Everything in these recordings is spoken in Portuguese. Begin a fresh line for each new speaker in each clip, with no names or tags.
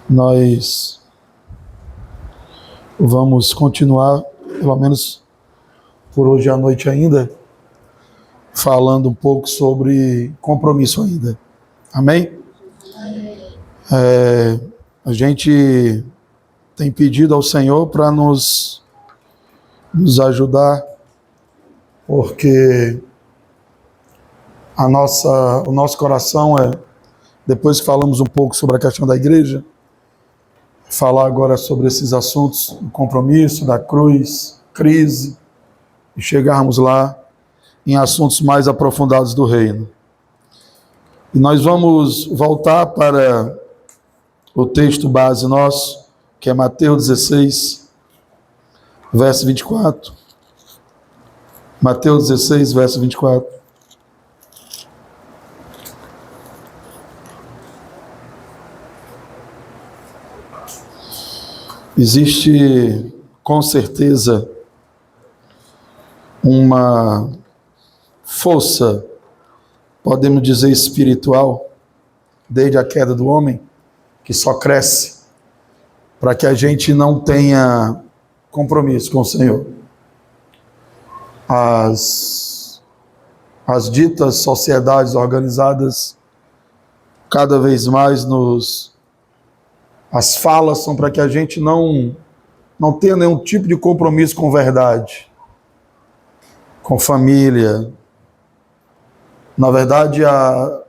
Nós vamos continuar, pelo menos por hoje à noite ainda, falando um pouco sobre compromisso ainda. Amém? A gente tem pedido ao Senhor para nos ajudar, porque o nosso coração depois que falamos um pouco sobre a questão da igreja, falar agora sobre esses assuntos do compromisso, da cruz, crise, e chegarmos lá em assuntos mais aprofundados do reino. E nós vamos voltar para o texto base nosso, que é Mateus 16, verso 24. Mateus 16, verso 24. Existe, com certeza, uma força, podemos dizer, espiritual, desde a queda do homem, que só cresce, para que a gente não tenha compromisso com o Senhor. As ditas sociedades organizadas, cada vez mais as falas são para que a gente não tenha nenhum tipo de compromisso com verdade, com família. Na verdade, a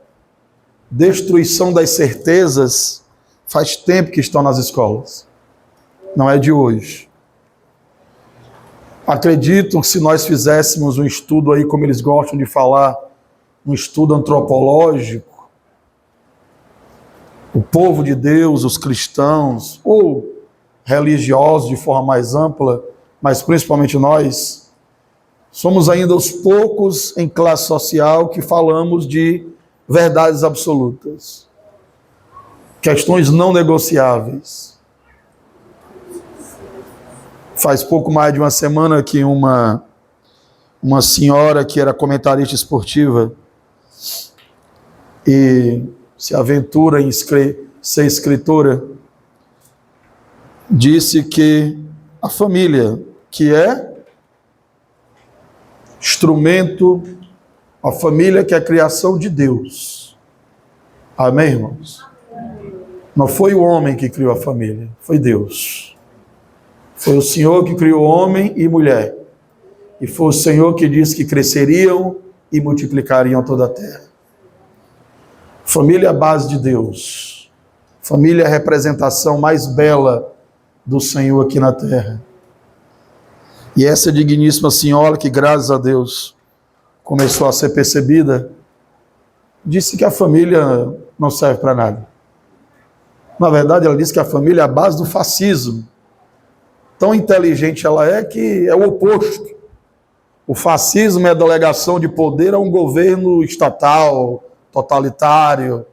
destruição das certezas faz tempo que estão nas escolas. Não é de hoje. Acredito que se nós fizéssemos um estudo aí, como eles gostam de falar, um estudo antropológico, o povo de Deus, os cristãos, ou religiosos de forma mais ampla, mas principalmente nós, somos ainda os poucos em classe social que falamos de verdades absolutas, questões não negociáveis. Faz pouco mais de uma semana que uma senhora que era comentarista esportiva e se aventura em ser escritora, disse que a família, que é instrumento, a família que é a criação de Deus. Amém, irmãos? Não foi o homem que criou a família, foi Deus. Foi o Senhor que criou homem e mulher. E foi o Senhor que disse que cresceriam e multiplicariam toda a terra. Família é a base de Deus. Família é a representação mais bela do Senhor aqui na terra. E essa digníssima senhora, que graças a Deus começou a ser percebida, disse que a família não serve para nada. Na verdade, ela disse que a família é a base do fascismo. Tão inteligente ela é que é o oposto. O fascismo é a delegação de poder a um governo estatal, totalitário.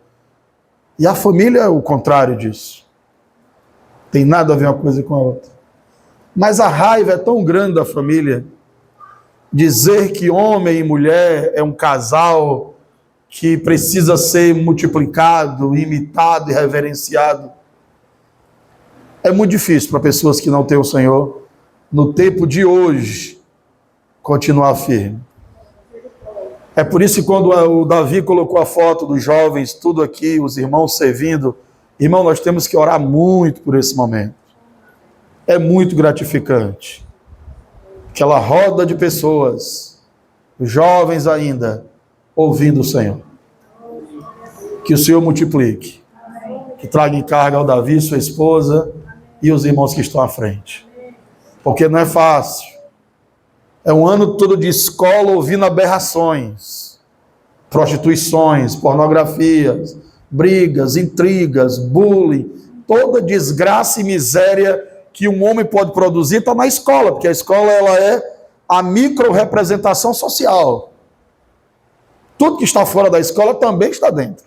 E a família é o contrário disso. Tem nada a ver uma coisa com a outra. Mas a raiva é tão grande da família, dizer que homem e mulher é um casal que precisa ser multiplicado, imitado e reverenciado. É muito difícil para pessoas que não têm o Senhor, no tempo de hoje, continuar firme. É por isso que quando o Davi colocou a foto dos jovens, tudo aqui, os irmãos servindo, irmão, nós temos que orar muito por esse momento. É muito gratificante. Aquela roda de pessoas, jovens ainda, ouvindo o Senhor. Que o Senhor multiplique. Que traga encarga ao Davi, sua esposa e os irmãos que estão à frente. Porque não é fácil. É um ano todo de escola ouvindo aberrações, prostituições, pornografias, brigas, intrigas, bullying, toda desgraça e miséria que um homem pode produzir está na escola, porque a escola ela é a micro-representação social. Tudo que está fora da escola também está dentro.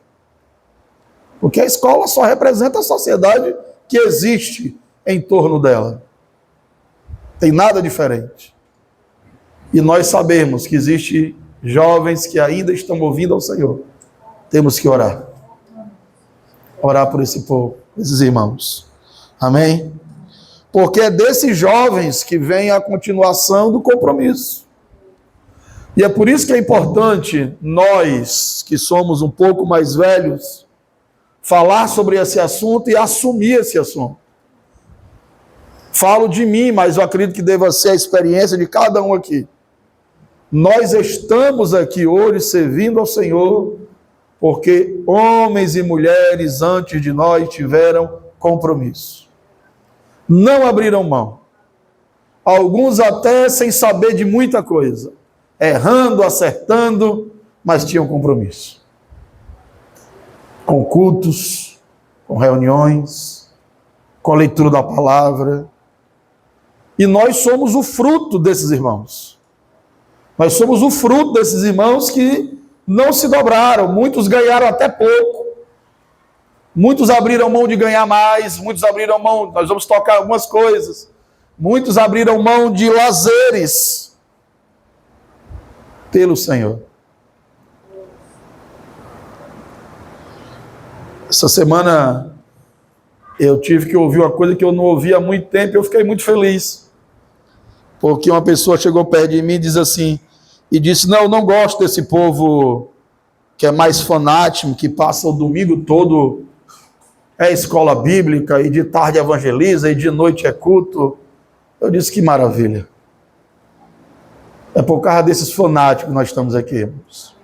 Porque a escola só representa a sociedade que existe em torno dela. Tem nada diferente. E nós sabemos que existem jovens que ainda estão ouvindo ao Senhor. Temos que orar. orar por esse povo, esses irmãos. Amém? Porque é desses jovens que vem a continuação do compromisso. E é por isso que é importante nós, que somos um pouco mais velhos, falar sobre esse assunto e assumir esse assunto. Falo de mim, mas eu acredito que deva ser a experiência de cada um aqui. Nós estamos aqui hoje servindo ao Senhor porque homens e mulheres antes de nós tiveram compromisso. Não abriram mão. Alguns até sem saber de muita coisa. Errando, acertando, mas tinham compromisso. Com cultos, com reuniões, com a leitura da palavra. E nós somos o fruto desses irmãos. Nós somos o fruto desses irmãos que não se dobraram. Muitos ganharam até pouco. Muitos abriram mão de ganhar mais. Muitos abriram mão, nós vamos tocar algumas coisas. Muitos abriram mão de lazeres pelo Senhor. Essa semana eu tive que ouvir uma coisa que eu não ouvia há muito tempo e eu fiquei muito feliz. Porque uma pessoa chegou perto de mim e disse, não, eu não gosto desse povo que é mais fanático, que passa o domingo todo é escola bíblica, e de tarde evangeliza, e de noite é culto. Eu disse, que maravilha. É por causa desses fanáticos que nós estamos aqui, irmãos.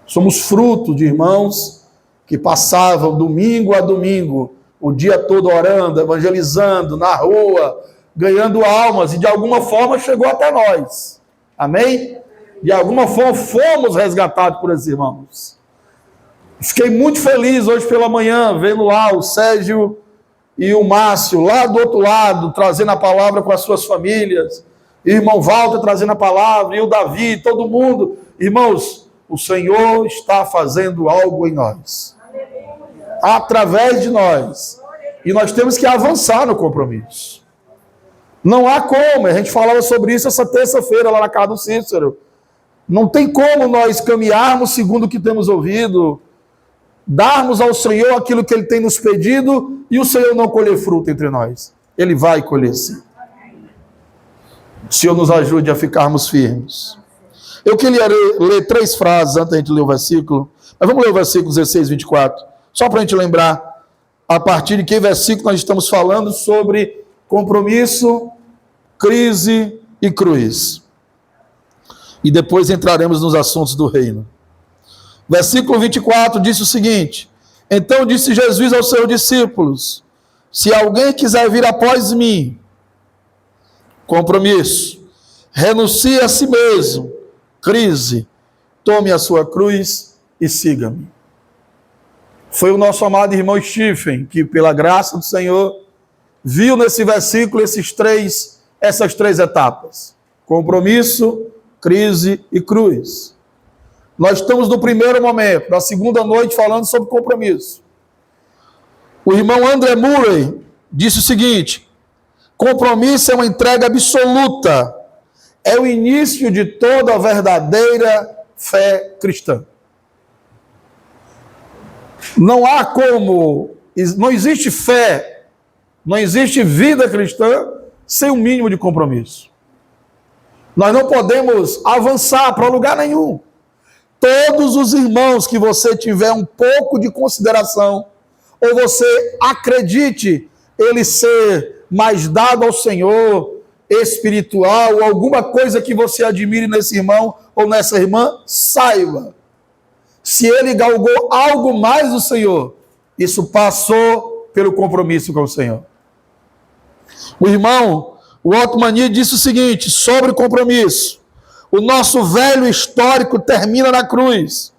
Somos fruto de irmãos que passavam domingo a domingo, o dia todo orando, evangelizando, na rua, ganhando almas, e de alguma forma chegou até nós. Amém? De alguma forma fomos resgatados por esses irmãos. Fiquei muito feliz hoje pela manhã, vendo lá o Sérgio e o Márcio, lá do outro lado, trazendo a palavra com as suas famílias. E o irmão Walter trazendo a palavra, e o Davi, todo mundo. Irmãos, o Senhor está fazendo algo em nós. Através de nós. E nós temos que avançar no compromisso. Não há como, a gente falava sobre isso essa terça-feira lá na casa do Cícero. Não tem como nós caminharmos segundo o que temos ouvido, darmos ao Senhor aquilo que Ele tem nos pedido e o Senhor não colher fruto entre nós. Ele vai colher sim. O Senhor nos ajude a ficarmos firmes. Eu queria ler 3 frases antes da gente ler o versículo. Mas vamos ler o versículo 16, 24. Só para a gente lembrar a partir de que versículo nós estamos falando sobre compromisso, crise e cruz. E depois entraremos nos assuntos do reino. Versículo 24 disse o seguinte: então disse Jesus aos seus discípulos, se alguém quiser vir após mim, compromisso, renuncie a si mesmo, crise, tome a sua cruz e siga-me. Foi o nosso amado irmão Stephen, que pela graça do Senhor, viu nesse versículo essas três etapas: compromisso, crise e cruz. Nós estamos no primeiro momento, na segunda noite, falando sobre compromisso. O irmão André Murray disse o seguinte: compromisso é uma entrega absoluta, é o início de toda a verdadeira fé cristã. Não há como, não existe fé, não existe vida cristã sem um mínimo de compromisso. Nós não podemos avançar para lugar nenhum. Todos os irmãos que você tiver um pouco de consideração, ou você acredite ele ser mais dado ao Senhor, espiritual, ou alguma coisa que você admire nesse irmão ou nessa irmã, saiba, se ele galgou algo mais do Senhor, isso passou pelo compromisso com o Senhor. O irmão Waltmani disse o seguinte sobre o compromisso: o nosso velho histórico termina na cruz,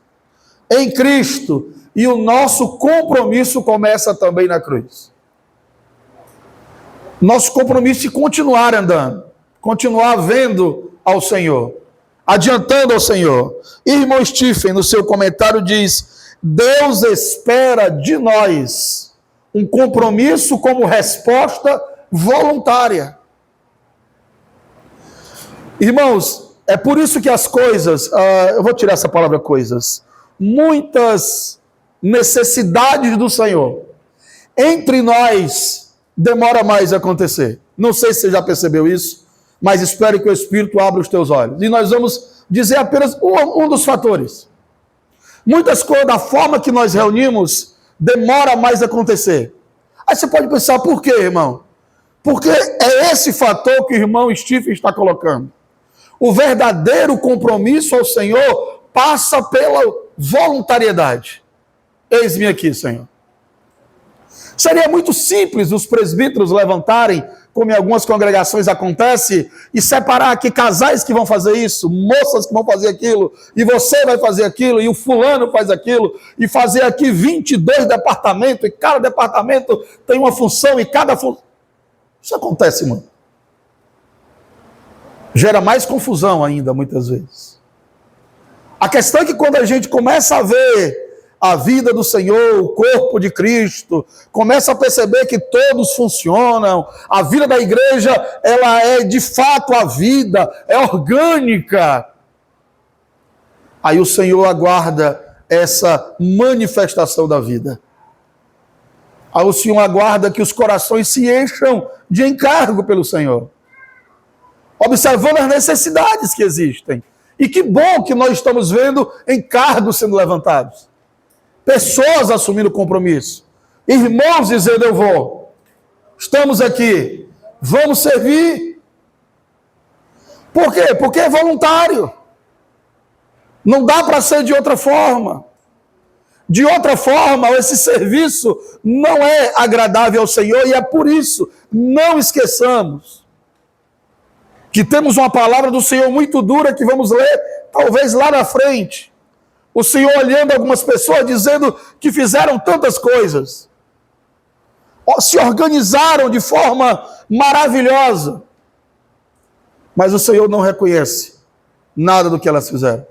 em Cristo, e o nosso compromisso começa também na cruz. Nosso compromisso de continuar andando, continuar vendo ao Senhor, adiantando ao Senhor. Irmão Stephen, no seu comentário, diz: Deus espera de nós um compromisso como resposta voluntária. Irmãos, é por isso que as coisas, eu vou tirar essa palavra coisas, muitas necessidades do Senhor, entre nós demora mais a acontecer. Não sei se você já percebeu isso, mas espero que o Espírito abra os teus olhos. E nós vamos dizer apenas um dos fatores. Muitas coisas, da forma que nós reunimos, demora mais a acontecer. Aí você pode pensar, por quê, irmão? Porque é esse fator que o irmão Stephen está colocando. O verdadeiro compromisso ao Senhor passa pela voluntariedade. Eis-me aqui, Senhor. Seria muito simples os presbíteros levantarem, como em algumas congregações acontece, e separar aqui casais que vão fazer isso, moças que vão fazer aquilo, e você vai fazer aquilo, e o fulano faz aquilo, e fazer aqui 22 departamentos, e cada departamento tem uma função, e cada função... Isso acontece muito. Gera mais confusão ainda, muitas vezes. A questão é que quando a gente começa a ver a vida do Senhor, o corpo de Cristo, começa a perceber que todos funcionam, a vida da igreja, ela é de fato a vida, é orgânica. Aí o Senhor aguarda essa manifestação da vida. Aí o Senhor aguarda que os corações se encham de encargo pelo Senhor, observando as necessidades que existem. E que bom que nós estamos vendo encargos sendo levantados. Pessoas assumindo compromisso. Irmãos dizendo, eu vou. Estamos aqui. Vamos servir. Por quê? Porque é voluntário. Não dá para ser de outra forma. De outra forma, esse serviço não é agradável ao Senhor e é por isso, não esqueçamos que temos uma palavra do Senhor muito dura que vamos ler talvez lá na frente. O Senhor olhando algumas pessoas dizendo que fizeram tantas coisas, se organizaram de forma maravilhosa, mas o Senhor não reconhece nada do que elas fizeram.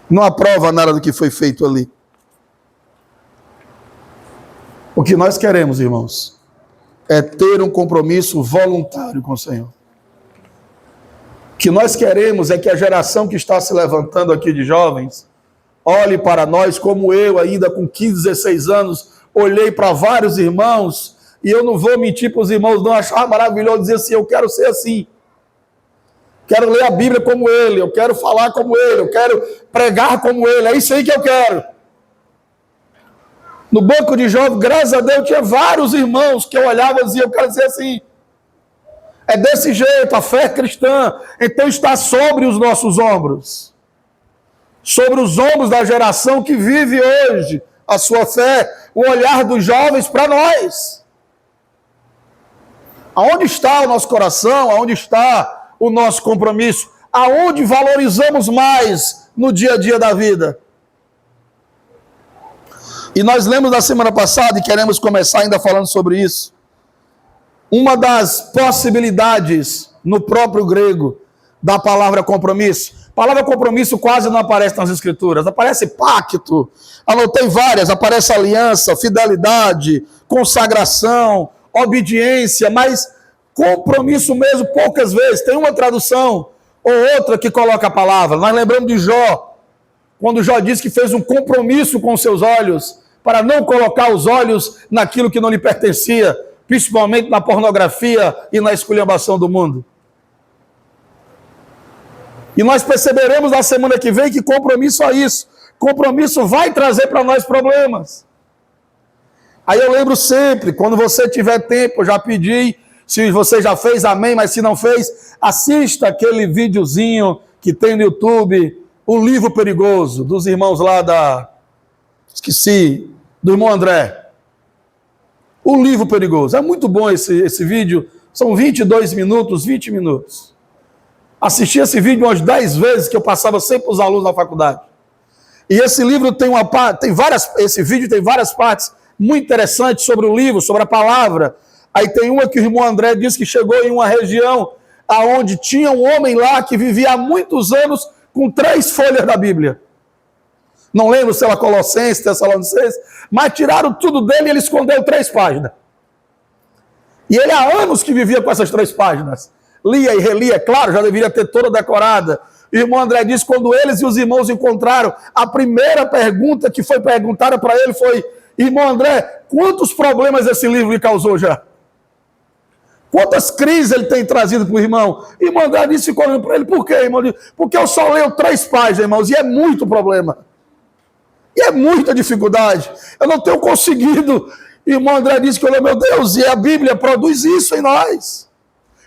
Não aprova nada do que foi feito ali. O que nós queremos, irmãos, é ter um compromisso voluntário com o Senhor. O que nós queremos é que a geração que está se levantando aqui de jovens olhe para nós como eu, ainda com 15, 16 anos, olhei para vários irmãos, e eu não vou mentir para os irmãos, não achar maravilhoso dizer assim, eu quero ser assim. Quero ler a Bíblia como ele, eu quero falar como ele, eu quero pregar como ele, é isso aí que eu quero. No banco de jovens, graças a Deus, tinha vários irmãos que eu olhava e dizia, eu quero ser assim. É desse jeito, a fé cristã, então está sobre os nossos ombros. Sobre os ombros da geração que vive hoje a sua fé, o olhar dos jovens para nós. Aonde está o nosso coração? Aonde está o nosso compromisso? Aonde valorizamos mais no dia a dia da vida? E nós lemos da semana passada e queremos começar ainda falando sobre isso. Uma das possibilidades no próprio grego da palavra compromisso. A palavra compromisso quase não aparece nas escrituras. Aparece pacto, anotei várias, aparece aliança, fidelidade, consagração, obediência, mas compromisso mesmo poucas vezes. Tem uma tradução ou outra que coloca a palavra. Nós lembramos de Jó, quando Jó disse que fez um compromisso com seus olhos para não colocar os olhos naquilo que não lhe pertencia, principalmente na pornografia e na esculhambação do mundo. E nós perceberemos na semana que vem que compromisso é isso. Compromisso vai trazer para nós problemas. Aí eu lembro sempre, quando você tiver tempo, eu já pedi, se você já fez, amém, mas se não fez, assista aquele videozinho que tem no YouTube, O Livro Perigoso, dos irmãos lá do irmão André. O Livro Perigoso. É muito bom esse vídeo, são 22 minutos, 20 minutos. Assisti esse vídeo umas 10 vezes, que eu passava sempre para os alunos na faculdade. E esse livro esse vídeo tem várias partes muito interessantes sobre o livro, sobre a palavra. Aí tem uma que o irmão André disse que chegou em uma região onde tinha um homem lá que vivia há muitos anos com 3 folhas da Bíblia. Não lembro se era Colossenses, Tessalonicenses, mas tiraram tudo dele e ele escondeu 3 páginas. E ele há anos que vivia com essas 3 páginas. Lia e relia, claro, já deveria ter toda decorada. O irmão André disse, quando eles e os irmãos encontraram, a primeira pergunta que foi perguntada para ele foi, Irmão André, quantos problemas esse livro lhe causou já? Quantas crises ele tem trazido para o irmão? Irmão André disse, ficou olhando para ele, por quê, irmão? Porque eu só leio 3 páginas, irmãos, e é muito problema. E é muita dificuldade. Eu não tenho conseguido. Irmão André disse que, meu Deus, e a Bíblia produz isso em nós.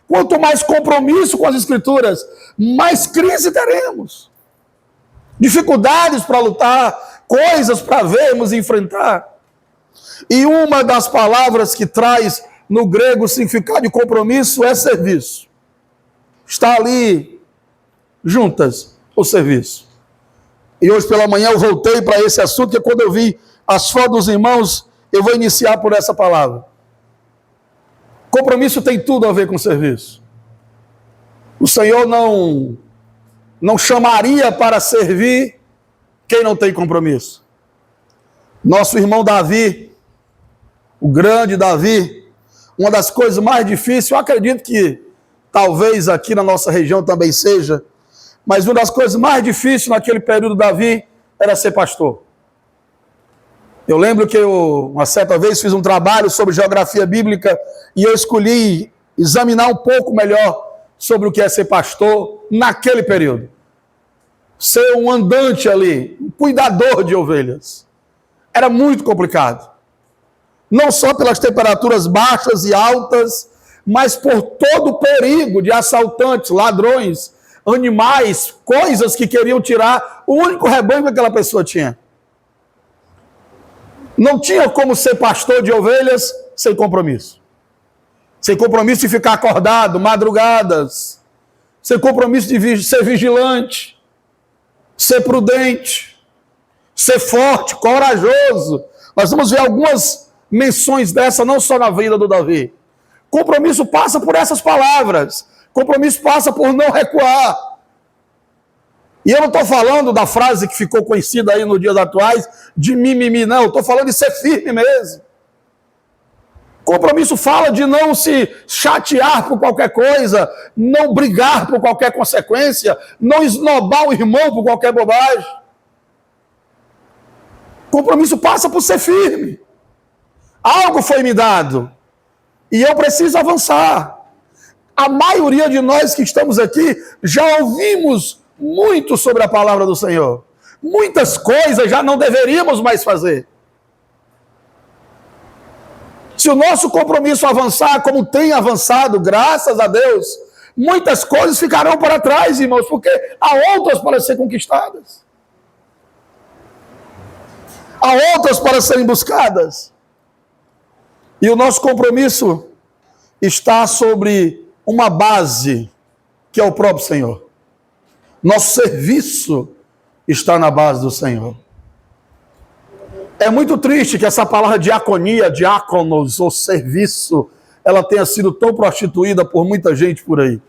Quanto mais compromisso com as Escrituras, mais crise teremos. Dificuldades para lutar, coisas para vermos e enfrentar. E uma das palavras que traz no grego o significado de compromisso é serviço. Está ali juntas o serviço. E hoje pela manhã eu voltei para esse assunto, que quando eu vi as fotos dos irmãos, eu vou iniciar por essa palavra. Compromisso tem tudo a ver com serviço. O Senhor não chamaria para servir quem não tem compromisso. Nosso irmão Davi, o grande Davi, uma das coisas mais difíceis, eu acredito que talvez aqui na nossa região também seja, mas uma das coisas mais difíceis naquele período Davi era ser pastor. Eu lembro que uma certa vez fiz um trabalho sobre geografia bíblica e eu escolhi examinar um pouco melhor sobre o que é ser pastor naquele período. Ser um andante ali, um cuidador de ovelhas. Era muito complicado. Não só pelas temperaturas baixas e altas, mas por todo o perigo de assaltantes, ladrões, animais, coisas que queriam tirar o único rebanho que aquela pessoa tinha. Não tinha como ser pastor de ovelhas sem compromisso. Sem compromisso de ficar acordado, madrugadas. Sem compromisso de ser vigilante. Ser prudente. Ser forte, corajoso. Nós vamos ver algumas menções dessa, não só na vida do Davi. Compromisso passa por essas palavras. Compromisso passa por não recuar. E eu não estou falando da frase que ficou conhecida aí nos dias atuais, de mimimi, não. Eu estou falando de ser firme mesmo. Compromisso fala de não se chatear por qualquer coisa, não brigar por qualquer consequência, não esnobar o irmão por qualquer bobagem. Compromisso passa por ser firme. Algo foi me dado e eu preciso avançar. A maioria de nós que estamos aqui já ouvimos muito sobre a palavra do Senhor. Muitas coisas já não deveríamos mais fazer. Se o nosso compromisso avançar como tem avançado, graças a Deus, muitas coisas ficarão para trás, irmãos, porque há outras para ser conquistadas. Há outras para serem buscadas. E o nosso compromisso está sobre uma base, que é o próprio Senhor. Nosso serviço está na base do Senhor. É muito triste que essa palavra diaconia, diáconos, ou serviço, ela tenha sido tão prostituída por muita gente por aí.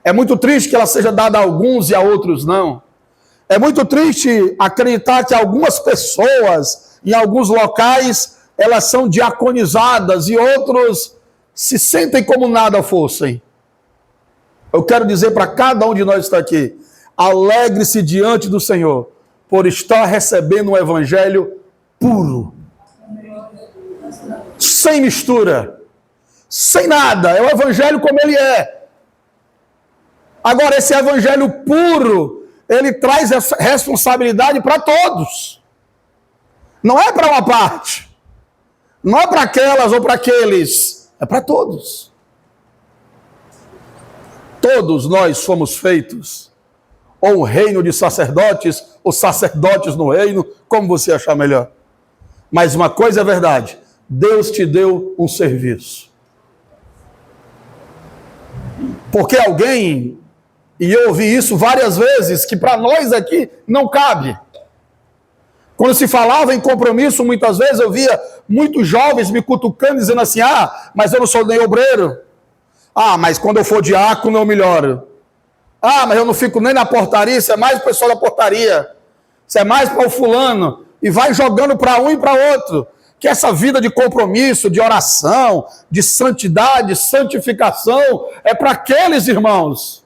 É muito triste que ela seja dada a alguns e a outros não. É muito triste acreditar que algumas pessoas, em alguns locais, elas são diaconizadas e outros se sentem como nada fossem. Eu quero dizer para cada um de nós que está aqui, alegre-se diante do Senhor, por estar recebendo um evangelho puro, sem mistura, sem nada, é o evangelho como ele é. Agora, esse evangelho puro, ele traz essa responsabilidade para todos, não é para uma parte, não é para aquelas ou para aqueles, é para todos. Todos nós fomos feitos, ou um reino de sacerdotes, ou sacerdotes no reino, como você achar melhor. Mas uma coisa é verdade, Deus te deu um serviço. Porque alguém, e eu ouvi isso várias vezes, que para nós aqui não cabe. Quando se falava em compromisso, muitas vezes eu via muitos jovens me cutucando, dizendo assim, mas eu não sou nem obreiro. Mas quando eu for diácono eu melhoro. Mas eu não fico nem na portaria, isso é mais o pessoal da portaria. Isso é mais para o fulano. E vai jogando para um e para outro. Que essa vida de compromisso, de oração, de santidade, santificação, é para aqueles irmãos.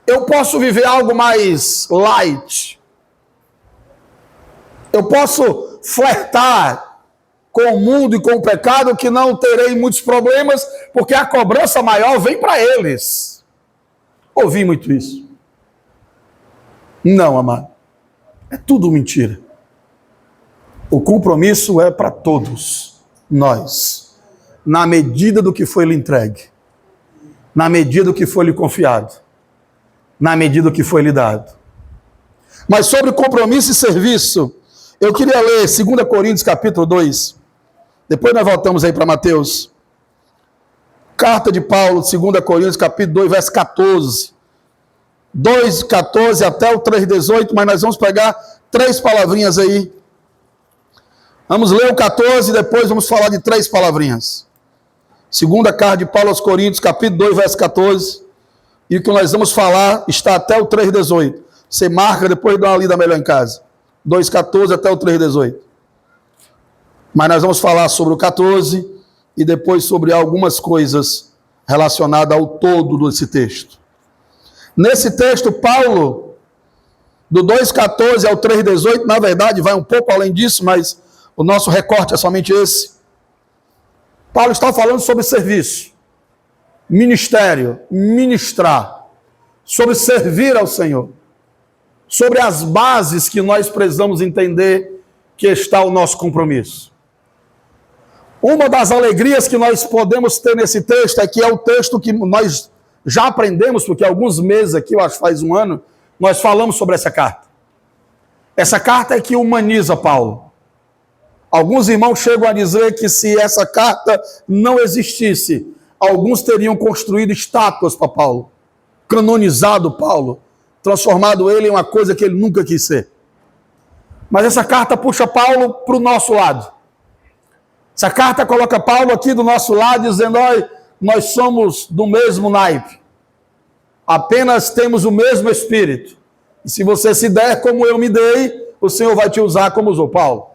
Eu posso viver algo mais light. Eu posso flertar com o mundo e com o pecado que não terei muitos problemas, porque a cobrança maior vem para eles. Ouvi muito isso. Não, amado. É tudo mentira. O compromisso é para todos nós, na medida do que foi lhe entregue, na medida do que foi lhe confiado, na medida do que foi lhe dado. Mas sobre compromisso e serviço, eu queria ler 2 Coríntios capítulo 2. Depois nós voltamos aí para Mateus. Carta de Paulo, 2 Coríntios capítulo 2, verso 14. 2:14 até o 3:18, mas nós vamos pegar 3 palavrinhas aí. Vamos ler o 14 e depois vamos falar de 3 palavrinhas. Segunda carta de Paulo aos Coríntios, capítulo 2, verso 14. E o que nós vamos falar está até o 3:18. Você marca, depois dá uma lida melhor em casa. 2:14 até o 3:18. Mas nós vamos falar sobre o 14 e depois sobre algumas coisas relacionadas ao todo desse texto. Nesse texto, Paulo, do 2:14 ao 3:18, na verdade vai um pouco além disso, mas o nosso recorte é somente esse. Paulo está falando sobre serviço, ministério, ministrar, sobre servir ao Senhor, sobre as bases que nós precisamos entender que está o nosso compromisso. Uma das alegrias que nós podemos ter nesse texto é que é o texto que nós já aprendemos, porque alguns meses aqui, eu acho que faz um ano, nós falamos sobre essa carta. Essa carta é que humaniza Paulo. Alguns irmãos chegam a dizer que se essa carta não existisse, alguns teriam construído estátuas para Paulo, canonizado Paulo, transformado ele em uma coisa que ele nunca quis ser. Mas essa carta puxa Paulo para o nosso lado. Essa carta coloca Paulo aqui do nosso lado, dizendo, olha, nós somos do mesmo naipe. Apenas temos o mesmo espírito. E se você se der como eu me dei, o Senhor vai te usar como usou Paulo.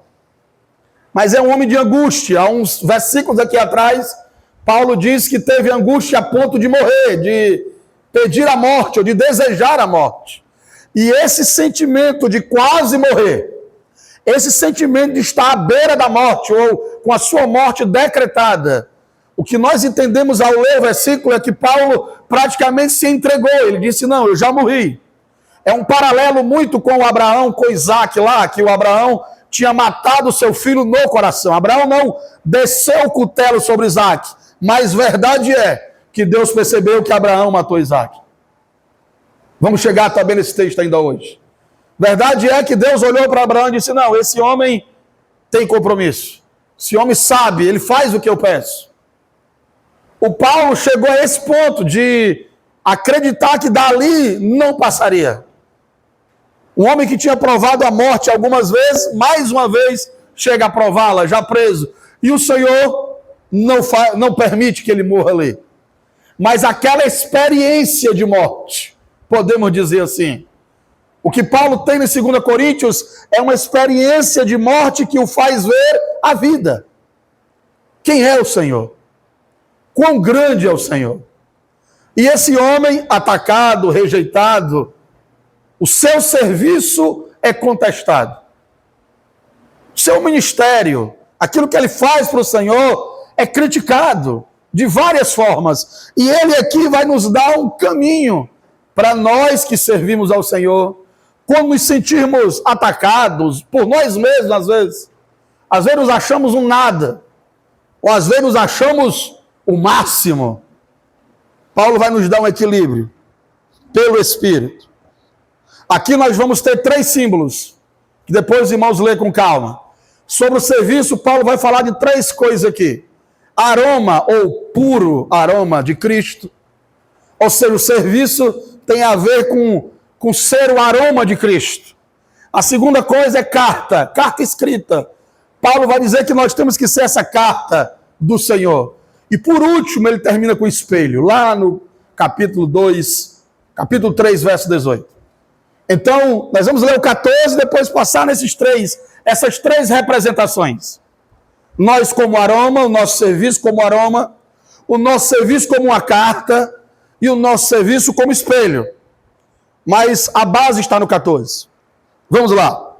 Mas é um homem de angústia. Há uns versículos aqui atrás, Paulo diz que teve angústia a ponto de morrer, de pedir a morte, ou de desejar a morte. E esse sentimento de quase morrer, esse sentimento de estar à beira da morte, ou com a sua morte decretada, o que nós entendemos ao ler o versículo é que Paulo praticamente se entregou. Ele disse, não, eu já morri. É um paralelo muito com o Abraão, com Isaac lá, que o Abraão tinha matado seu filho no coração. Abraão não desceu o cutelo sobre Isaac, mas verdade é que Deus percebeu que Abraão matou Isaac. Vamos chegar também nesse texto ainda hoje. Verdade é que Deus olhou para Abraão e disse, não, esse homem tem compromisso. Esse homem sabe, ele faz o que eu peço. O Paulo chegou a esse ponto de acreditar que dali não passaria. Um homem que tinha provado a morte algumas vezes, mais uma vez chega a prová-la, já preso. E o Senhor não permite que ele morra ali. Mas aquela experiência de morte, podemos dizer assim, o que Paulo tem em 2 Coríntios é uma experiência de morte que o faz ver a vida. Quem é o Senhor? Quão grande é o Senhor? E esse homem atacado, rejeitado, o seu serviço é contestado. O seu ministério, aquilo que ele faz para o Senhor, é criticado de várias formas. E ele aqui vai nos dar um caminho para nós que servimos ao Senhor, quando nos sentirmos atacados por nós mesmos, às vezes nos achamos um nada, ou às vezes nos achamos o máximo. Paulo vai nos dar um equilíbrio pelo Espírito. Aqui nós vamos ter 3 símbolos, que depois os irmãos lêem com calma. Sobre o serviço, Paulo vai falar de 3 coisas aqui. Aroma, ou puro aroma de Cristo. Ou seja, o serviço tem a ver com ser o aroma de Cristo. A segunda coisa é carta escrita. Paulo vai dizer que nós temos que ser essa carta do Senhor. E por último, ele termina com o espelho, lá no capítulo 3, verso 18. Então, nós vamos ler o 14 e depois passar essas três representações. Nós como aroma, o nosso serviço como aroma, o nosso serviço como uma carta e o nosso serviço como espelho. Mas a base está no 14. Vamos lá.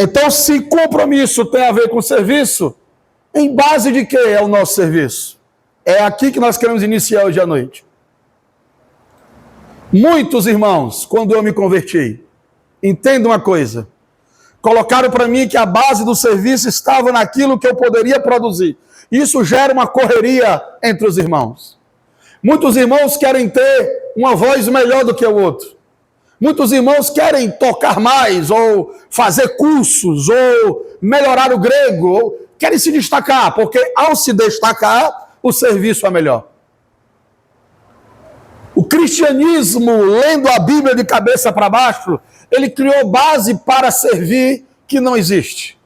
Então, se compromisso tem a ver com serviço, em base de que é o nosso serviço? É aqui que nós queremos iniciar hoje à noite. Muitos irmãos, quando eu me converti, entenda uma coisa, colocaram para mim que a base do serviço estava naquilo que eu poderia produzir. Isso gera uma correria entre os irmãos. Muitos irmãos querem ter uma voz melhor do que o outro. Muitos irmãos querem tocar mais, ou fazer cursos, ou melhorar o grego, ou querem se destacar, porque ao se destacar, o serviço é melhor. O cristianismo, lendo a Bíblia de cabeça para baixo, ele criou base para servir que não existe.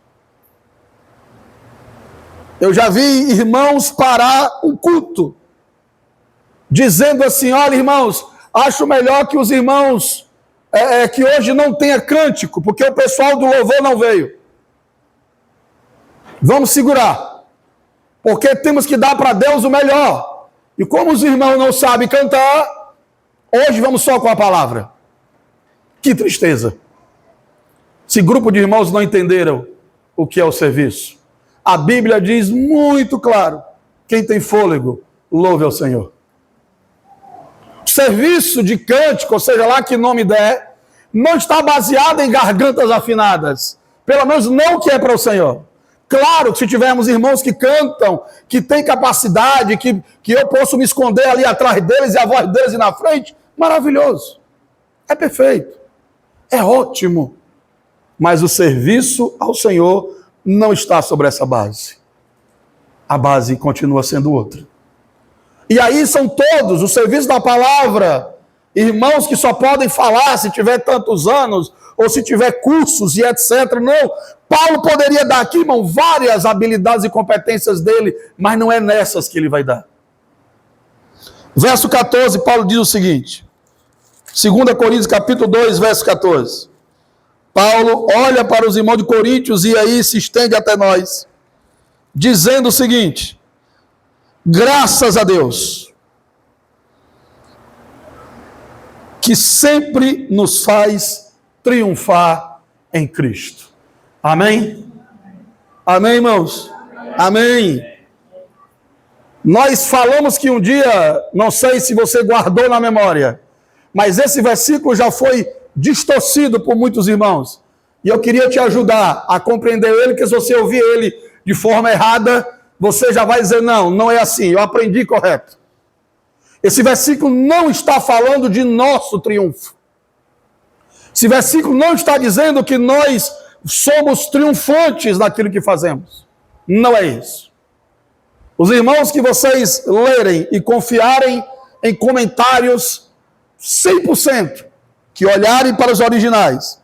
Eu já vi irmãos parar um culto, dizendo assim: olha, irmãos, acho melhor que os irmãos que hoje não tenha cântico, porque o pessoal do louvor não veio. Vamos segurar, porque temos que dar para Deus o melhor. E como os irmãos não sabem cantar, hoje vamos só com a palavra. Que tristeza. Esse grupo de irmãos não entenderam o que é o serviço. A Bíblia diz muito claro: quem tem fôlego, louve ao Senhor. O serviço de cântico, ou seja lá que nome der, não está baseado em gargantas afinadas. Pelo menos não o que é para o Senhor. Claro que se tivermos irmãos que cantam, que têm capacidade, que eu posso me esconder ali atrás deles e a voz deles ir na frente, maravilhoso. É perfeito. É ótimo. Mas o serviço ao Senhor não está sobre essa base. A base continua sendo outra. E aí são todos, o serviço da palavra, irmãos que só podem falar se tiver tantos anos, ou se tiver cursos e etc. Não, Paulo poderia dar aqui, irmão, várias habilidades e competências dele, mas não é nessas que ele vai dar. Verso 14, Paulo diz o seguinte, 2 Coríntios capítulo 2, verso 14. Paulo olha para os irmãos de Coríntios e aí se estende até nós, dizendo o seguinte: graças a Deus, que sempre nos faz triunfar em Cristo. Amém? Amém, irmãos? Amém. Nós falamos que um dia, não sei se você guardou na memória, mas esse versículo já foi distorcido por muitos irmãos. E eu queria te ajudar a compreender ele, que se você ouvir ele de forma errada, você já vai dizer: não, não é assim, eu aprendi correto. Esse versículo não está falando de nosso triunfo. Esse versículo não está dizendo que nós somos triunfantes naquilo que fazemos. Não é isso. Os irmãos que vocês lerem e confiarem em comentários 100%, que olharem para os originais,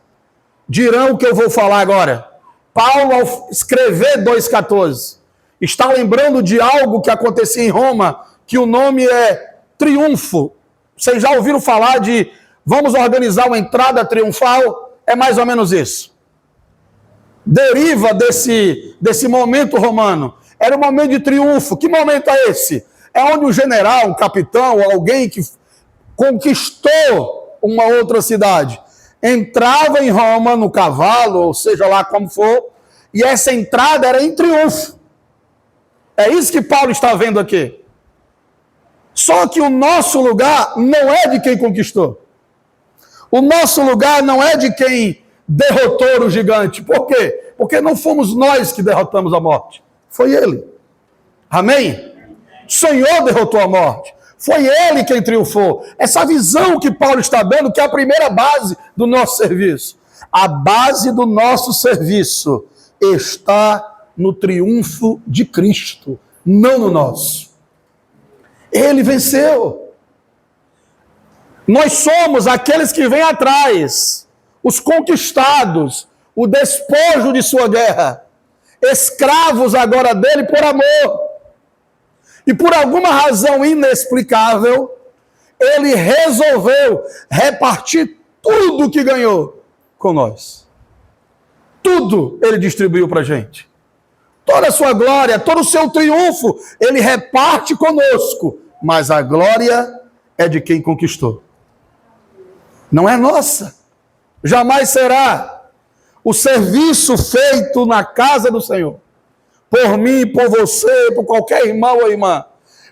dirão o que eu vou falar agora. Paulo, ao escrever 2,14, está lembrando de algo que acontecia em Roma, que o nome é triunfo. Vocês já ouviram falar de vamos organizar uma entrada triunfal? É mais ou menos isso. Deriva desse momento romano. Era um momento de triunfo. Que momento é esse? É onde um general, um capitão, alguém que conquistou uma outra cidade, entrava em Roma no cavalo, ou seja lá como for, e essa entrada era em triunfo. É isso que Paulo está vendo aqui. Só que o nosso lugar não é de quem conquistou. O nosso lugar não é de quem derrotou o gigante. Por quê? Porque não fomos nós que derrotamos a morte. Foi ele. Amém? O Senhor derrotou a morte. Foi ele quem triunfou. Essa visão que Paulo está dando, que é a primeira base do nosso serviço. A base do nosso serviço está no triunfo de Cristo, não no nosso. Ele venceu. Nós somos aqueles que vêm atrás, os conquistados, o despojo de sua guerra, escravos agora dele por amor. E por alguma razão inexplicável, ele resolveu repartir tudo que ganhou com nós. Tudo ele distribuiu para a gente. Toda a sua glória, todo o seu triunfo, ele reparte conosco. Mas a glória é de quem conquistou. Não é nossa. Jamais será. o serviço feito na casa do Senhor, por mim, por você, por qualquer irmão ou irmã,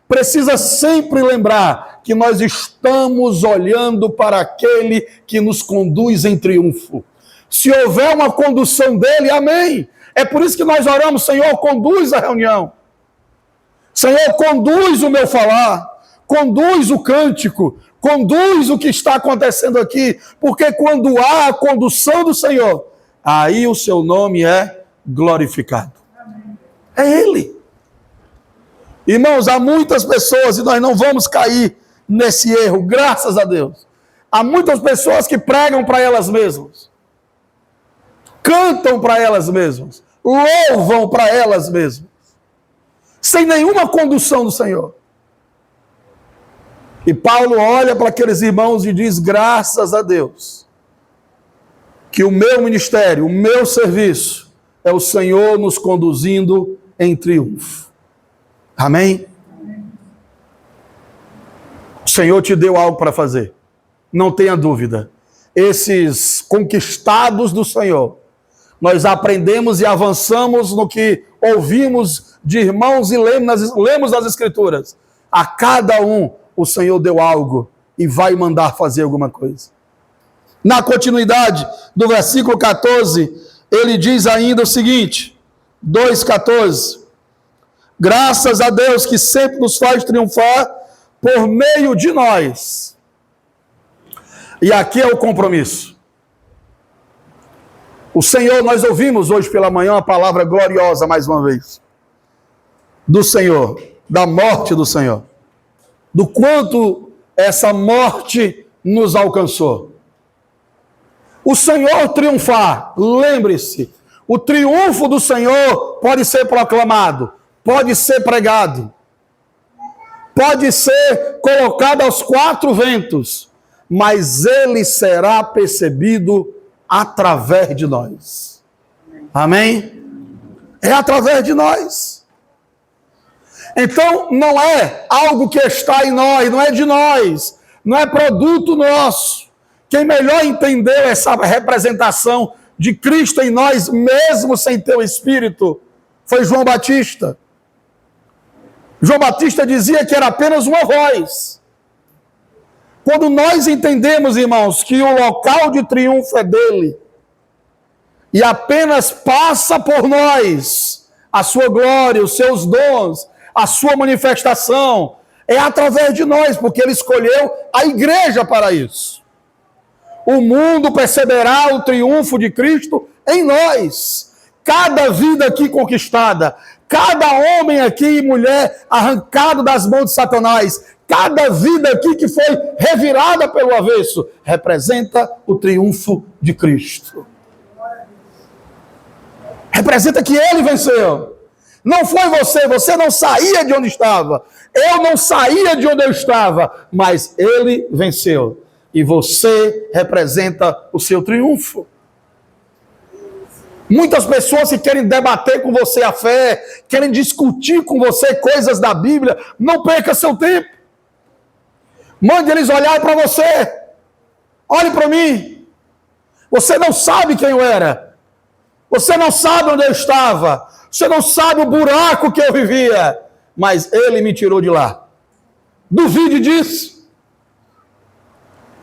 precisa sempre lembrar que nós estamos olhando para aquele que nos conduz em triunfo. Se houver uma condução dele, amém. É por isso que nós oramos: Senhor, conduz a reunião. Senhor, conduz o meu falar. Conduz o cântico. Conduz o que está acontecendo aqui. Porque quando há a condução do Senhor, aí o seu nome é glorificado. É Ele. Irmãos, há muitas pessoas, e nós não vamos cair nesse erro, graças a Deus. Há muitas pessoas que pregam para elas mesmas, cantam para elas mesmas, louvam para elas mesmas, sem nenhuma condução do Senhor. E Paulo olha para aqueles irmãos e diz: graças a Deus, que o meu ministério, o meu serviço, é o Senhor nos conduzindo em triunfo. Amém? O Senhor te deu algo para fazer. Não tenha dúvida. Esses conquistados do Senhor, nós aprendemos e avançamos no que ouvimos de irmãos e lemos nas Escrituras. A cada um o Senhor deu algo e vai mandar fazer alguma coisa. Na continuidade do versículo 14, ele diz ainda o seguinte, 2,14: graças a Deus que sempre nos faz triunfar por meio de nós. E aqui é o compromisso. O Senhor, nós ouvimos hoje pela manhã uma palavra gloriosa mais uma vez. Do Senhor, da morte do Senhor. Do quanto essa morte nos alcançou. O Senhor triunfar, lembre-se, o triunfo do Senhor pode ser proclamado, pode ser pregado, pode ser colocado aos quatro ventos, mas ele será percebido através de nós. Amém? É através de nós. Então, não é algo que está em nós, não é de nós, não é produto nosso. Quem melhor entendeu essa representação de Cristo em nós, mesmo sem ter o Espírito, foi João Batista. João Batista dizia que era apenas uma voz. Quando nós entendemos, irmãos, que o local de triunfo é dele, e apenas passa por nós a sua glória, os seus dons, a sua manifestação, é através de nós, porque ele escolheu a igreja para isso. O mundo perceberá o triunfo de Cristo em nós. Cada vida aqui conquistada, cada homem aqui e mulher arrancado das mãos de Satanás, cada vida aqui que foi revirada pelo avesso, representa o triunfo de Cristo. Representa que ele venceu. Não foi você, você não saía de onde estava. Eu não saía de onde eu estava, mas ele venceu. E você representa o seu triunfo. Muitas pessoas que querem debater com você a fé, querem discutir com você coisas da Bíblia, não perca seu tempo. Mande eles olharem para você. Olhe para mim. Você não sabe quem eu era. Você não sabe onde eu estava. Você não sabe o buraco que eu vivia. Mas ele me tirou de lá. Duvide disso.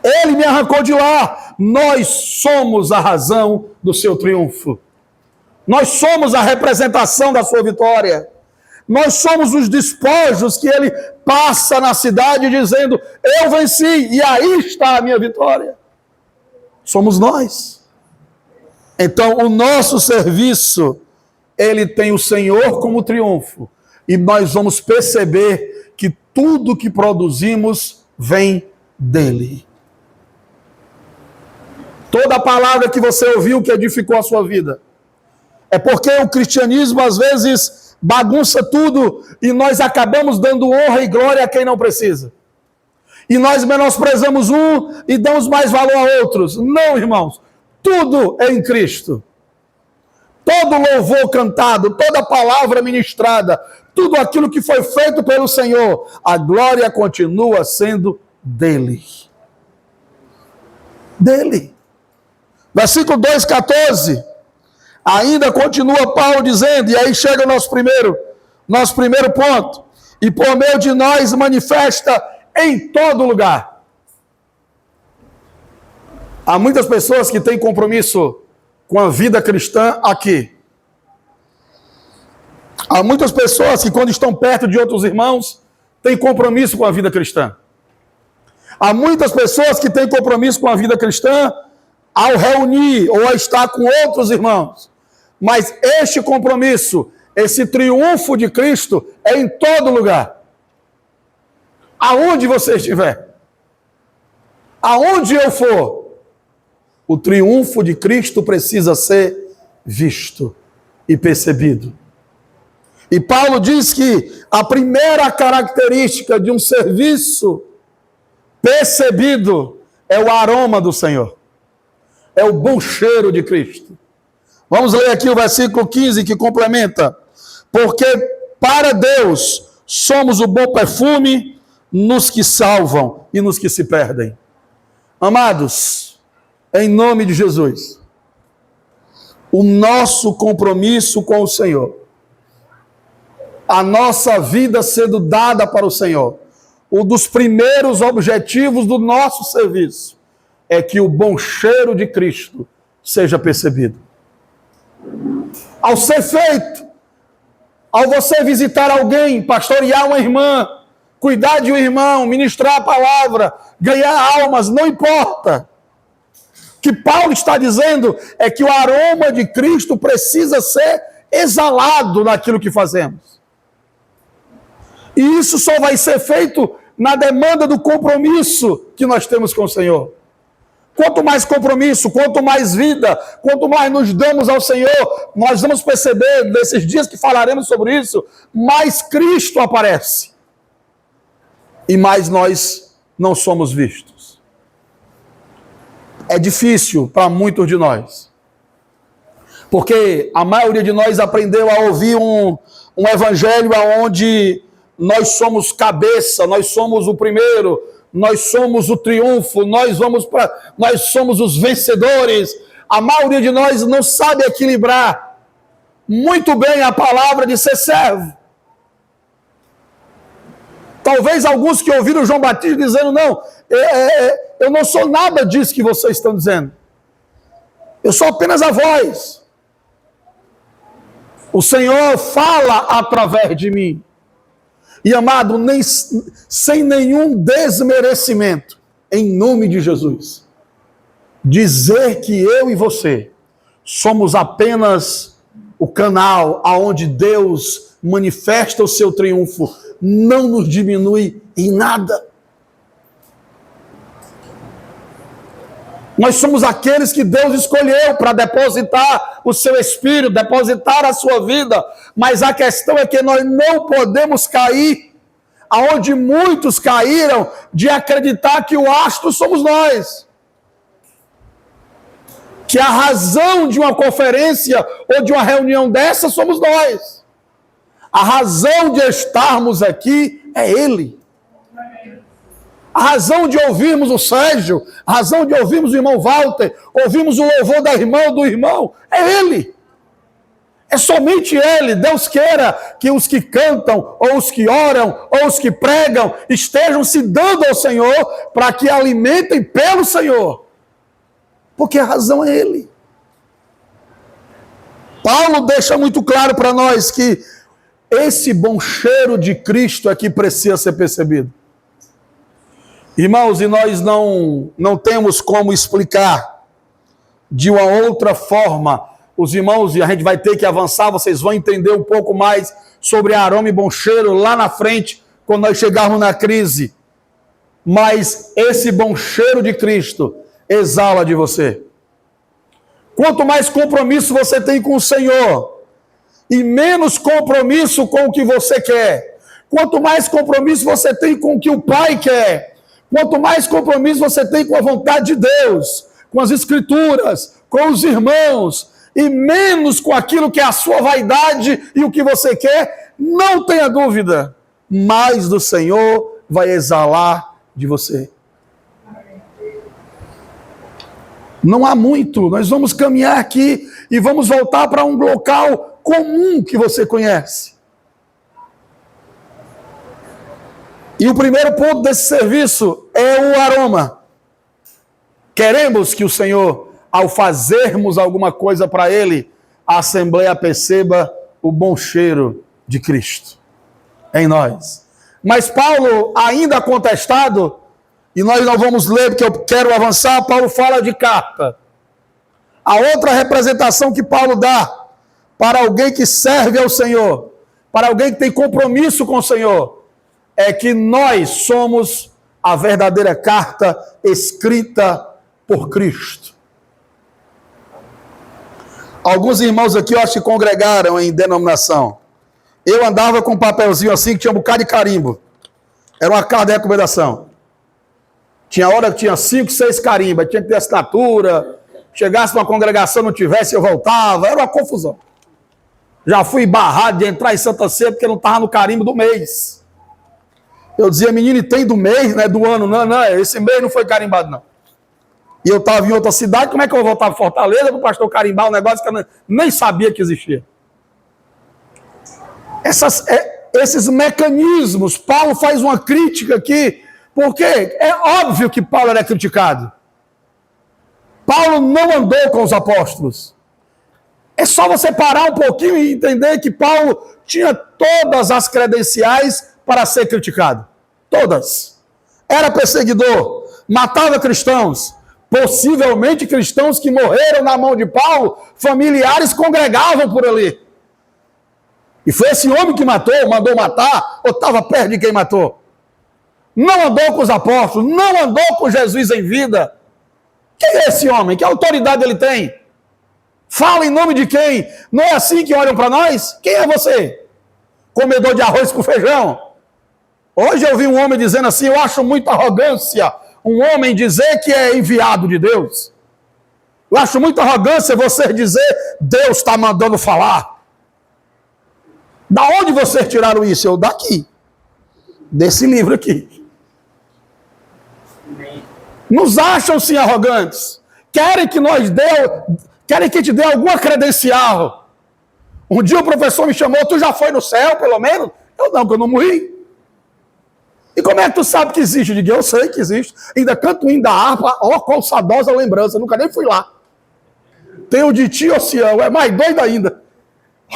Ele me arrancou de lá. Nós somos a razão do seu triunfo. Nós somos a representação da sua vitória. Nós somos os despojos que ele passa na cidade dizendo: eu venci e aí está a minha vitória. Somos nós. Então o nosso serviço, ele tem o Senhor como triunfo. E nós vamos perceber que tudo que produzimos vem dele. Toda a palavra que você ouviu que edificou a sua vida. É porque o cristianismo às vezes bagunça tudo e nós acabamos dando honra e glória a quem não precisa. E nós menosprezamos um e damos mais valor a outros. Não, irmãos. Tudo é em Cristo. Todo louvor cantado, toda palavra ministrada, tudo aquilo que foi feito pelo Senhor, a glória continua sendo dele. Dele. Versículo 2,14. Ainda continua Paulo dizendo, e aí chega o nosso primeiro ponto, e por meio de nós manifesta em todo lugar. Há muitas pessoas que têm compromisso com a vida cristã aqui. Há muitas pessoas que, quando estão perto de outros irmãos, têm compromisso com a vida cristã. Há muitas pessoas que têm compromisso com a vida cristã ao reunir ou a estar com outros irmãos. Mas este compromisso, esse triunfo de Cristo é em todo lugar. Aonde você estiver, aonde eu for, o triunfo de Cristo precisa ser visto e percebido. E Paulo diz que a primeira característica de um serviço percebido é o aroma do Senhor. É o bom cheiro de Cristo. Vamos ler aqui o versículo 15 que complementa. Porque para Deus somos o bom perfume nos que salvam e nos que se perdem. Amados, em nome de Jesus, o nosso compromisso com o Senhor, a nossa vida sendo dada para o Senhor, um dos primeiros objetivos do nosso serviço é que o bom cheiro de Cristo seja percebido. Ao ser feito, ao você visitar alguém, pastorear uma irmã, cuidar de um irmão, ministrar a palavra, ganhar almas, não importa. O que Paulo está dizendo é que o aroma de Cristo precisa ser exalado naquilo que fazemos. E isso só vai ser feito na demanda do compromisso que nós temos com o Senhor. Quanto mais compromisso, quanto mais vida, quanto mais nos damos ao Senhor, nós vamos perceber, nesses dias que falaremos sobre isso, mais Cristo aparece. E mais nós não somos vistos. É difícil para muitos de nós. Porque a maioria de nós aprendeu a ouvir um evangelho onde nós somos cabeça, nós somos o primeiro, nós somos o triunfo, nós somos os vencedores. A maioria de nós não sabe equilibrar muito bem a palavra de ser servo. Talvez alguns que ouviram João Batista dizendo, não, eu não sou nada disso que vocês estão dizendo. Eu sou apenas a voz. O Senhor fala através de mim. E amado, sem nenhum desmerecimento, em nome de Jesus, dizer que eu e você somos apenas o canal aonde Deus manifesta o seu triunfo, não nos diminui em nada. Nós somos aqueles que Deus escolheu para depositar o seu espírito, depositar a sua vida. Mas a questão é que nós não podemos cair aonde muitos caíram de acreditar que o astro somos nós. Que a razão de uma conferência ou de uma reunião dessa somos nós. A razão de estarmos aqui é Ele. A razão de ouvirmos o Sérgio, a razão de ouvirmos o irmão Walter, ouvirmos o louvor da irmã ou do irmão, é Ele. É somente Ele. Deus queira que os que cantam, ou os que oram, ou os que pregam, estejam se dando ao Senhor para que alimentem pelo Senhor. Porque a razão é Ele. Paulo deixa muito claro para nós que esse bom cheiro de Cristo é que precisa ser percebido. Irmãos, e nós não temos como explicar de uma outra forma. Os irmãos, e a gente vai ter que avançar, vocês vão entender um pouco mais sobre aroma e bom cheiro lá na frente, quando nós chegarmos na crise. Mas esse bom cheiro de Cristo exala de você. Quanto mais compromisso você tem com o Senhor, e menos compromisso com o que você quer. Quanto mais compromisso você tem com o que o Pai quer, quanto mais compromisso você tem com a vontade de Deus, com as Escrituras, com os irmãos, e menos com aquilo que é a sua vaidade e o que você quer, não tenha dúvida, mais do Senhor vai exalar de você. Não há muito, nós vamos caminhar aqui e vamos voltar para um local comum que você conhece. E o primeiro ponto desse serviço é o aroma. Queremos que o Senhor, ao fazermos alguma coisa para Ele, a Assembleia perceba o bom cheiro de Cristo em nós. Mas Paulo, ainda contestado, e nós não vamos ler porque eu quero avançar, Paulo fala de carta. A outra representação que Paulo dá para alguém que serve ao Senhor, para alguém que tem compromisso com o Senhor, é que nós somos a verdadeira carta escrita por Cristo. Alguns irmãos aqui, eu acho que congregaram em denominação. Eu andava com um papelzinho assim que tinha um bocado de carimbo. Era uma carta de recomendação. Tinha hora que tinha 5, 6 carimbos, tinha que ter assinatura. Chegasse numa congregação, não tivesse, eu voltava. Era uma confusão. Já fui barrado de entrar em Santa Ceia porque não estava no carimbo do mês. Eu dizia, menino, e tem do mês, né, do ano? Não, esse mês não foi carimbado, não. E eu estava em outra cidade, como é que eu vou voltar para Fortaleza para o pastor carimbar um negócio que eu nem sabia que existia? Esses mecanismos, Paulo faz uma crítica aqui, porque é óbvio que Paulo era criticado. Paulo não andou com os apóstolos. É só você parar um pouquinho e entender que Paulo tinha todas as credenciais para ser criticado. Todas. Era perseguidor, matava cristãos. Possivelmente cristãos que morreram na mão de Paulo, familiares congregavam por ali. E foi esse homem que matou, mandou matar, ou estava perto de quem matou. Não andou com os apóstolos, não andou com Jesus em vida. Quem é esse homem? Que autoridade ele tem? Fala em nome de quem? Não é assim que olham para nós? Quem é você? Comedor de arroz com feijão? Hoje eu vi um homem dizendo assim, eu acho muita arrogância um homem dizer que é enviado de Deus. Eu acho muita arrogância você dizer, Deus está mandando falar. Da onde vocês tiraram isso? Eu daqui. Desse livro aqui. Nos acham sim arrogantes. Querem que te dê alguma credencial. Um dia o professor me chamou, tu já foi no céu, pelo menos? Eu não, porque eu não morri. E como é que tu sabe que existe? Eu digo, eu sei que existe. Ainda canto o hino da harpa, ó, qual saudosa lembrança, nunca nem fui lá. Tem o de Tio Sião, é mais doido ainda.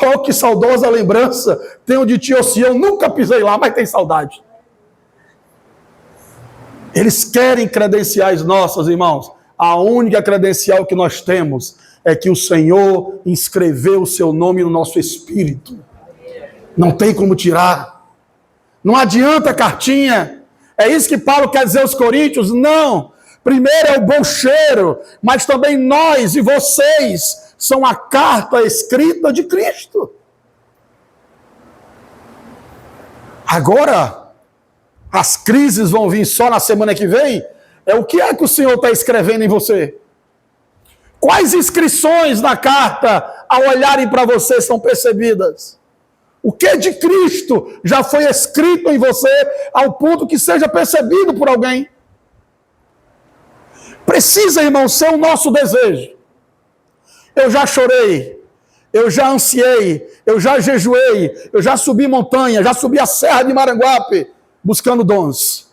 Oh, que saudosa lembrança. Tem o de Tio Sião, nunca pisei lá, mas tem saudade. Eles querem credenciais nossas, irmãos. A única credencial que nós temos é que o Senhor inscreveu o seu nome no nosso espírito. Não tem como tirar. Não adianta cartinha. É isso que Paulo quer dizer aos coríntios? Não. Primeiro é o bom cheiro, mas também nós e vocês são a carta escrita de Cristo. Agora, as crises vão vir só na semana que vem. É o que é que o Senhor está escrevendo em você? Quais inscrições na carta, ao olharem para você, são percebidas? O que de Cristo já foi escrito em você ao ponto que seja percebido por alguém? Precisa, irmão, ser o nosso desejo. Eu já chorei, eu já ansiei, eu já jejuei, eu já subi montanha, já subi a Serra de Maranguape, buscando dons.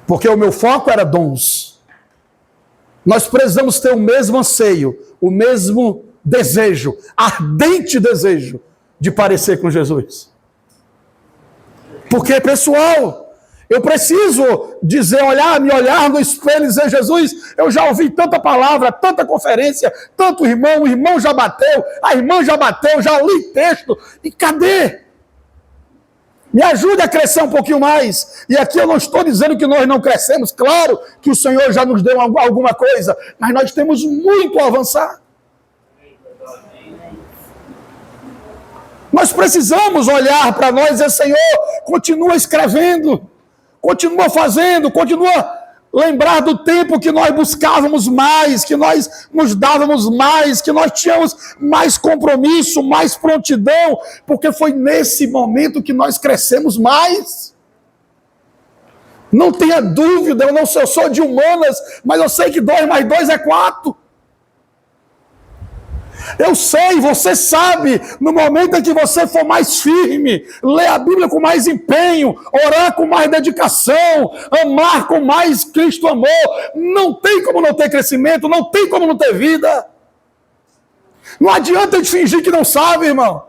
Porque o meu foco era dons. Nós precisamos ter o mesmo anseio, o mesmo desejo, ardente desejo, de parecer com Jesus. Porque, pessoal, eu preciso dizer, me olhar no espelho e dizer, Jesus, eu já ouvi tanta palavra, tanta conferência, tanto irmão, o irmão já bateu, a irmã já bateu, já li texto, e cadê? Me ajude a crescer um pouquinho mais. E aqui eu não estou dizendo que nós não crescemos, claro que o Senhor já nos deu alguma coisa, mas nós temos muito a avançar. Nós precisamos olhar para nós e dizer, Senhor, continua escrevendo, continua fazendo, continua lembrar do tempo que nós buscávamos mais, que nós nos dávamos mais, que nós tínhamos mais compromisso, mais prontidão, porque foi nesse momento que nós crescemos mais. Não tenha dúvida, eu sou de humanas, mas eu sei que 2 mais 2 é 4. Eu sei, você sabe, no momento em que você for mais firme, ler a Bíblia com mais empenho, orar com mais dedicação, amar com mais Cristo amor, não tem como não ter crescimento, não tem como não ter vida. Não adianta de fingir que não sabe, irmão.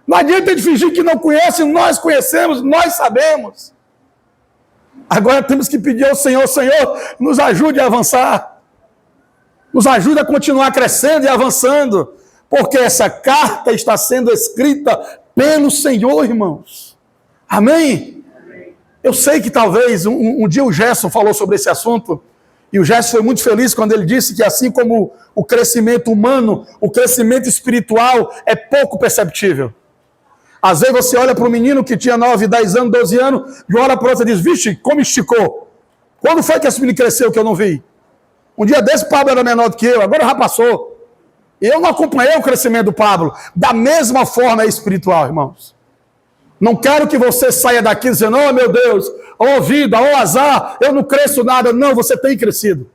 Não adianta de fingir que não conhece, nós conhecemos, nós sabemos. Agora temos que pedir ao Senhor, Senhor, nos ajude a avançar. Nos ajude a continuar crescendo e avançando. Porque essa carta está sendo escrita pelo Senhor, irmãos. Amém? Eu sei que talvez um dia o Gerson falou sobre esse assunto. E o Gerson foi muito feliz quando ele disse que assim como o crescimento humano, o crescimento espiritual é pouco perceptível. Às vezes você olha para um menino que tinha 9, 10 anos, 12 anos, de uma hora para outra diz, vixe, como esticou. Quando foi que esse menino cresceu que eu não vi? Um dia desse, Pablo era menor do que eu, agora já passou. Eu não acompanhei o crescimento do Pablo. Da mesma forma é espiritual, irmãos. Não quero que você saia daqui dizendo, oh meu Deus, oh vida, oh azar, eu não cresço nada. Não, você tem crescido.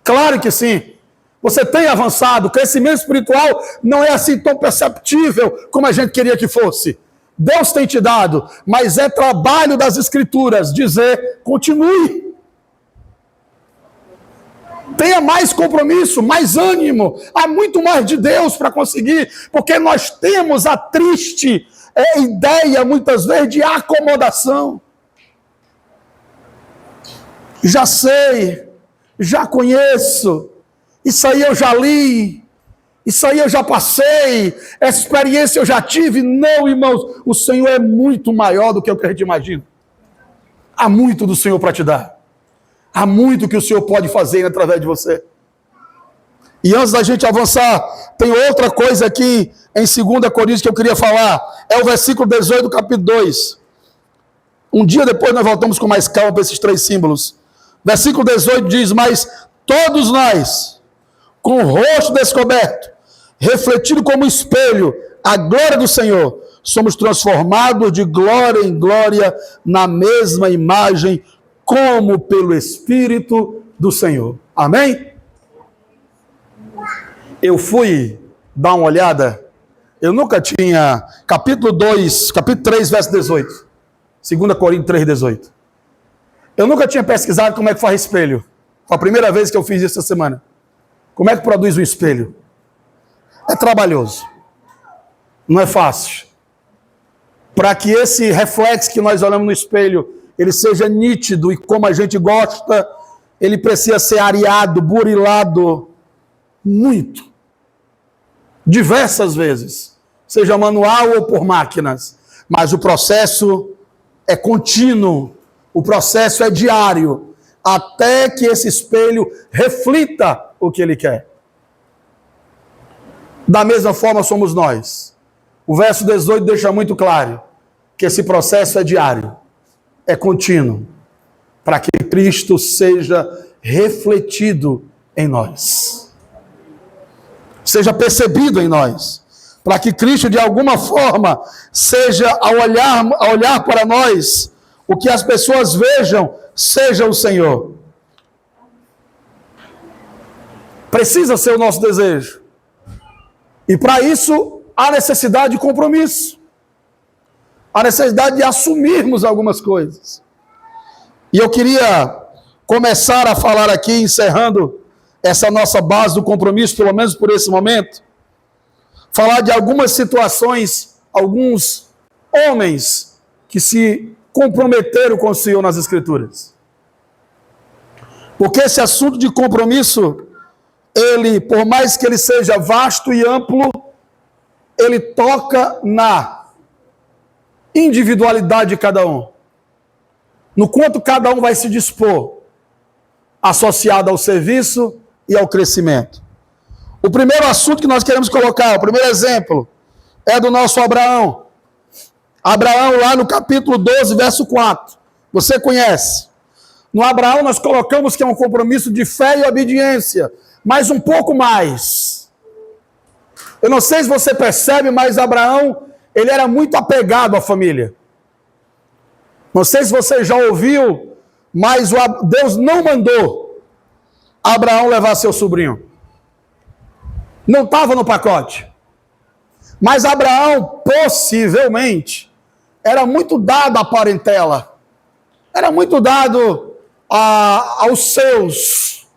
Claro que sim. Você tem avançado. O crescimento espiritual não é assim tão perceptível como a gente queria que fosse. Deus tem te dado, mas é trabalho das Escrituras dizer, continue. Tenha mais compromisso, mais ânimo. Há muito mais de Deus para conseguir, porque nós temos a triste ideia, muitas vezes, de acomodação. Já sei, já conheço, isso aí eu já li, isso aí eu já passei, essa experiência eu já tive. Não, irmãos, o Senhor é muito maior do que o que a gente imagina. Há muito do Senhor para te dar. Há muito que o Senhor pode fazer através de você. E antes da gente avançar, tem outra coisa aqui em 2 Coríntios que eu queria falar. É o versículo 18 do capítulo 2. Um dia depois nós voltamos com mais calma para esses 3 símbolos. Versículo 18 diz, mas todos nós, com o rosto descoberto, refletido como espelho a glória do Senhor, somos transformados de glória em glória na mesma imagem, como pelo Espírito do Senhor. Amém? Eu fui dar uma olhada, eu nunca tinha, capítulo 3, verso 18. 2 Coríntios 3, 18. Eu nunca tinha pesquisado como é que faz espelho. Foi a primeira vez que eu fiz isso essa semana. Como é que produz um espelho? É trabalhoso. Não é fácil. Para que esse reflexo que nós olhamos no espelho ele seja nítido e como a gente gosta, ele precisa ser areado, burilado, muito. Diversas vezes. Seja manual ou por máquinas. Mas o processo é contínuo, o processo é diário, até que esse espelho reflita o que ele quer. Da mesma forma somos nós. O verso 18 deixa muito claro que esse processo é diário. É contínuo, para que Cristo seja refletido em nós, seja percebido em nós, para que Cristo de alguma forma seja, ao olhar para nós, o que as pessoas vejam, seja o Senhor. Precisa ser o nosso desejo, e para isso há necessidade de compromisso. A necessidade de assumirmos algumas coisas. E eu queria começar a falar aqui, encerrando essa nossa base do compromisso, pelo menos por esse momento, falar de algumas situações, alguns homens que se comprometeram com o Senhor nas Escrituras. Porque esse assunto de compromisso, ele, por mais que ele seja vasto e amplo, ele toca na individualidade de cada um. No quanto cada um vai se dispor, associado ao serviço e ao crescimento. O primeiro assunto que nós queremos colocar, o primeiro exemplo, é do nosso Abraão. Abraão, lá no capítulo 12, verso 4. Você conhece. No Abraão nós colocamos que é um compromisso de fé e obediência, mas um pouco mais. Eu não sei se você percebe, mas Abraão, ele era muito apegado à família. Não sei se você já ouviu, mas Deus não mandou Abraão levar seu sobrinho. Não estava no pacote. Mas Abraão, possivelmente, era muito dado à parentela. Era muito dado aos seus.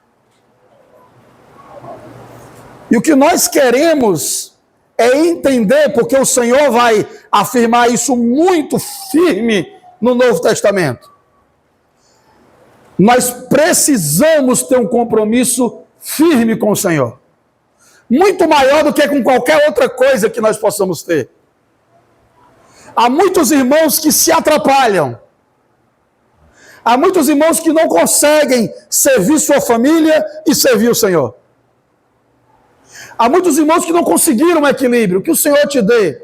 E o que nós queremos é entender, porque o Senhor vai afirmar isso muito firme no Novo Testamento. Nós precisamos ter um compromisso firme com o Senhor. Muito maior do que com qualquer outra coisa que nós possamos ter. Há muitos irmãos que se atrapalham. Há muitos irmãos que não conseguem servir sua família e servir o Senhor. Há muitos irmãos que não conseguiram um equilíbrio. Que o Senhor te dê.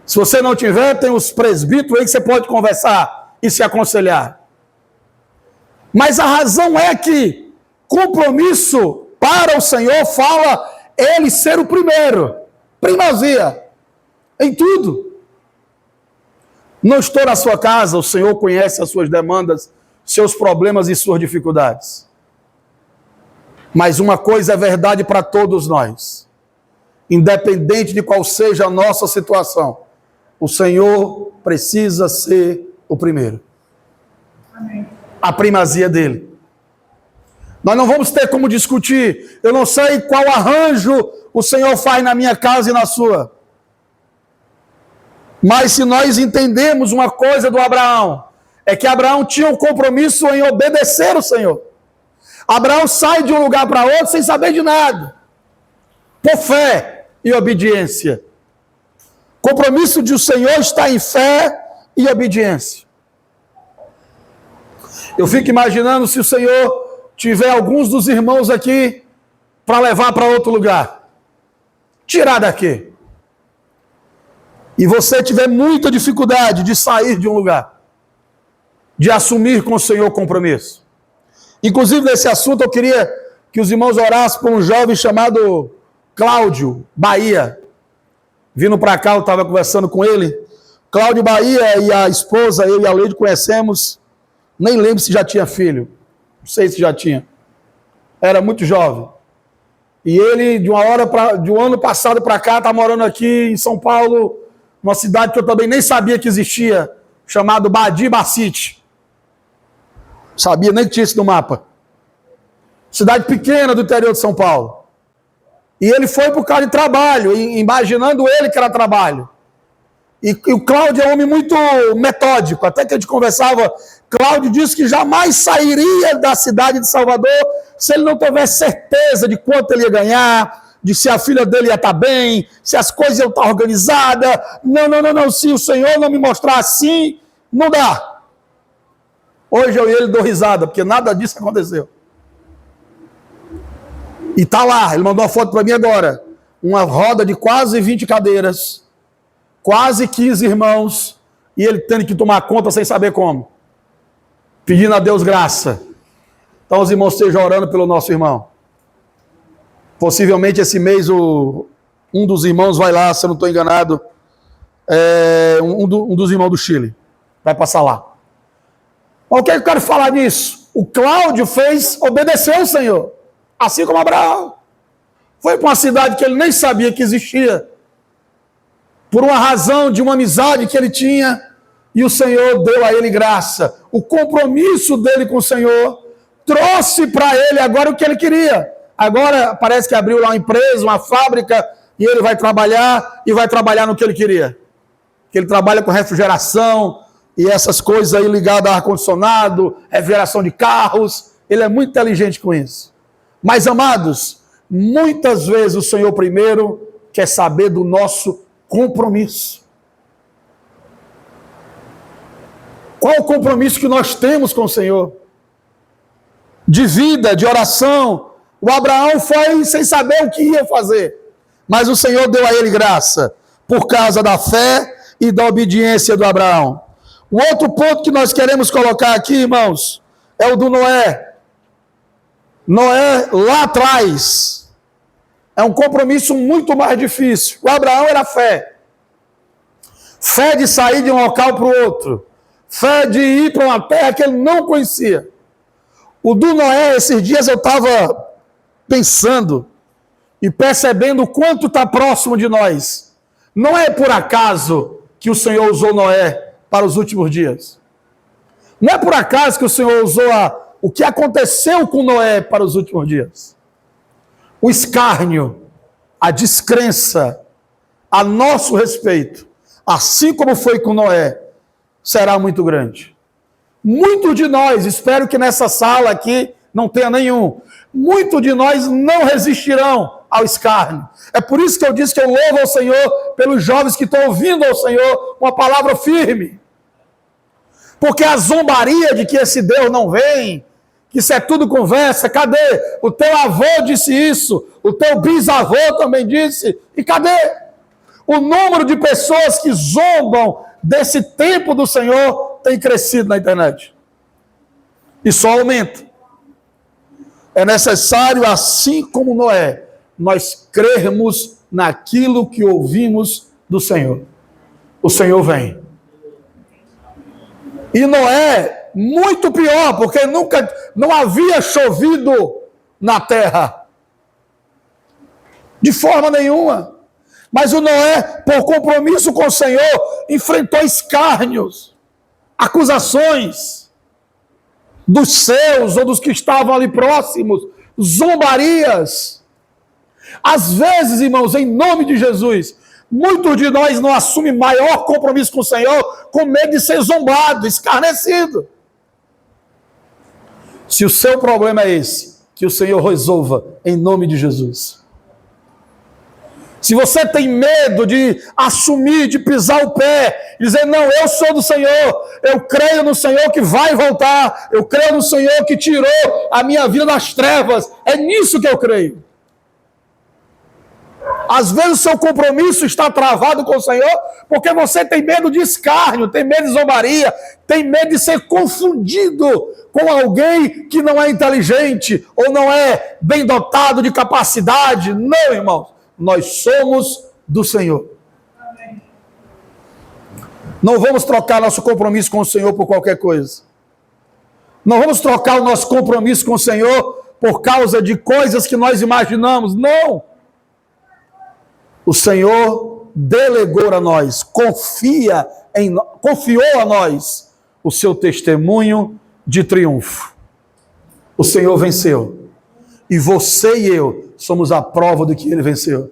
Se você não tiver, tem os presbíteros aí que você pode conversar e se aconselhar. Mas a razão é que compromisso para o Senhor fala Ele ser o primeiro. Primazia. Em tudo. Não estou na sua casa, o Senhor conhece as suas demandas, seus problemas e suas dificuldades. Mas uma coisa é verdade para todos nós. Independente de qual seja a nossa situação, o Senhor precisa ser o primeiro. Amém. A primazia dele. Nós não vamos ter como discutir. Eu não sei qual arranjo o Senhor faz na minha casa e na sua. Mas se nós entendemos uma coisa do Abraão, é que Abraão tinha um compromisso em obedecer o Senhor. Abraão sai de um lugar para outro sem saber de nada. Por fé e obediência. Compromisso de o Senhor está em fé e obediência. Eu fico imaginando se o Senhor tiver alguns dos irmãos aqui para levar para outro lugar. Tirar daqui. E você tiver muita dificuldade de sair de um lugar. De assumir com o Senhor compromisso. Inclusive, nesse assunto, eu queria que os irmãos orassem por um jovem chamado Cláudio Bahia. Vindo para cá, eu estava conversando com ele. Cláudio Bahia e a esposa, eu e a Leide conhecemos. Nem lembro se já tinha filho. Não sei se já tinha. Era muito jovem. E ele, de um ano passado para cá, está morando aqui em São Paulo, uma cidade que eu também nem sabia que existia, chamado Badibacite. Sabia nem que tinha isso no mapa. Cidade pequena do interior de São Paulo. E ele foi por causa de trabalho, imaginando ele que era trabalho. E o Cláudio é um homem muito metódico. Até que a gente conversava, Cláudio disse que jamais sairia da cidade de Salvador se ele não tivesse certeza de quanto ele ia ganhar, de se a filha dele ia estar bem, se as coisas iam estar organizadas. Não. Se o Senhor não me mostrar assim, não dá. Hoje eu e ele dou risada, porque nada disso aconteceu. E está lá, ele mandou uma foto para mim agora. Uma roda de quase 20 cadeiras, quase 15 irmãos, e ele tendo que tomar conta sem saber como. Pedindo a Deus graça. Então os irmãos estejam orando pelo nosso irmão. Possivelmente esse mês um dos irmãos vai lá, se eu não estou enganado, um dos irmãos do Chile. Vai passar lá. Mas o que eu quero falar nisso? O Cláudio obedeceu ao Senhor. Assim como Abraão. Foi para uma cidade que ele nem sabia que existia. Por uma razão de uma amizade que ele tinha. E o Senhor deu a ele graça. O compromisso dele com o Senhor trouxe para ele agora o que ele queria. Agora parece que abriu lá uma empresa, uma fábrica, e ele vai trabalhar, e vai trabalhar no que ele queria. Que ele trabalha com refrigeração, e essas coisas aí ligadas a ar-condicionado, refrigeração de carros. Ele é muito inteligente com isso. Mas, amados, muitas vezes o Senhor primeiro quer saber do nosso compromisso. Qual o compromisso que nós temos com o Senhor? De vida, de oração. O Abraão foi sem saber o que ia fazer. Mas o Senhor deu a ele graça, por causa da fé e da obediência do Abraão. O outro ponto que nós queremos colocar aqui, irmãos, é o do Noé. Noé, lá atrás, é um compromisso muito mais difícil. O Abraão era fé. Fé de sair de um local para o outro. Fé de ir para uma terra que ele não conhecia. O do Noé, esses dias eu estava pensando, e percebendo o quanto está próximo de nós. Não é por acaso que o Senhor usou Noé para os últimos dias. Não é por acaso que o Senhor usou o que aconteceu com Noé para os últimos dias. O escárnio, a descrença a nosso respeito, assim como foi com Noé, será muito grande. Muitos de nós, espero que nessa sala aqui não tenha nenhum, muitos de nós não resistirão ao escárnio. É por isso que eu disse que eu louvo ao Senhor pelos jovens que estão ouvindo ao Senhor uma palavra firme. Porque a zombaria de que esse Deus não vem, que isso é tudo conversa, cadê? O teu avô disse isso, o teu bisavô também disse, e cadê? O número de pessoas que zombam desse tempo do Senhor tem crescido na internet. E só aumenta. É necessário, assim como Noé, nós crermos naquilo que ouvimos do Senhor. O Senhor vem. E Noé, muito pior, porque não havia chovido na terra. De forma nenhuma. Mas o Noé, por compromisso com o Senhor, enfrentou escárnios, acusações dos seus ou dos que estavam ali próximos, zombarias. Às vezes, irmãos, em nome de Jesus, muitos de nós não assumem maior compromisso com o Senhor com medo de ser zombado, escarnecido. Se o seu problema é esse, que o Senhor resolva em nome de Jesus. Se você tem medo de assumir, de pisar o pé, dizer, não, eu sou do Senhor, eu creio no Senhor que vai voltar, eu creio no Senhor que tirou a minha vida das trevas, é nisso que eu creio. Às vezes o seu compromisso está travado com o Senhor porque você tem medo de escárnio, tem medo de zombaria, tem medo de ser confundido com alguém que não é inteligente ou não é bem dotado de capacidade. Não, irmãos. Nós somos do Senhor. Amém. Não vamos trocar nosso compromisso com o Senhor por qualquer coisa. Não vamos trocar o nosso compromisso com o Senhor por causa de coisas que nós imaginamos. Não. O Senhor delegou a nós, confiou a nós o seu testemunho de triunfo. O Senhor venceu. E você e eu somos a prova de que ele venceu.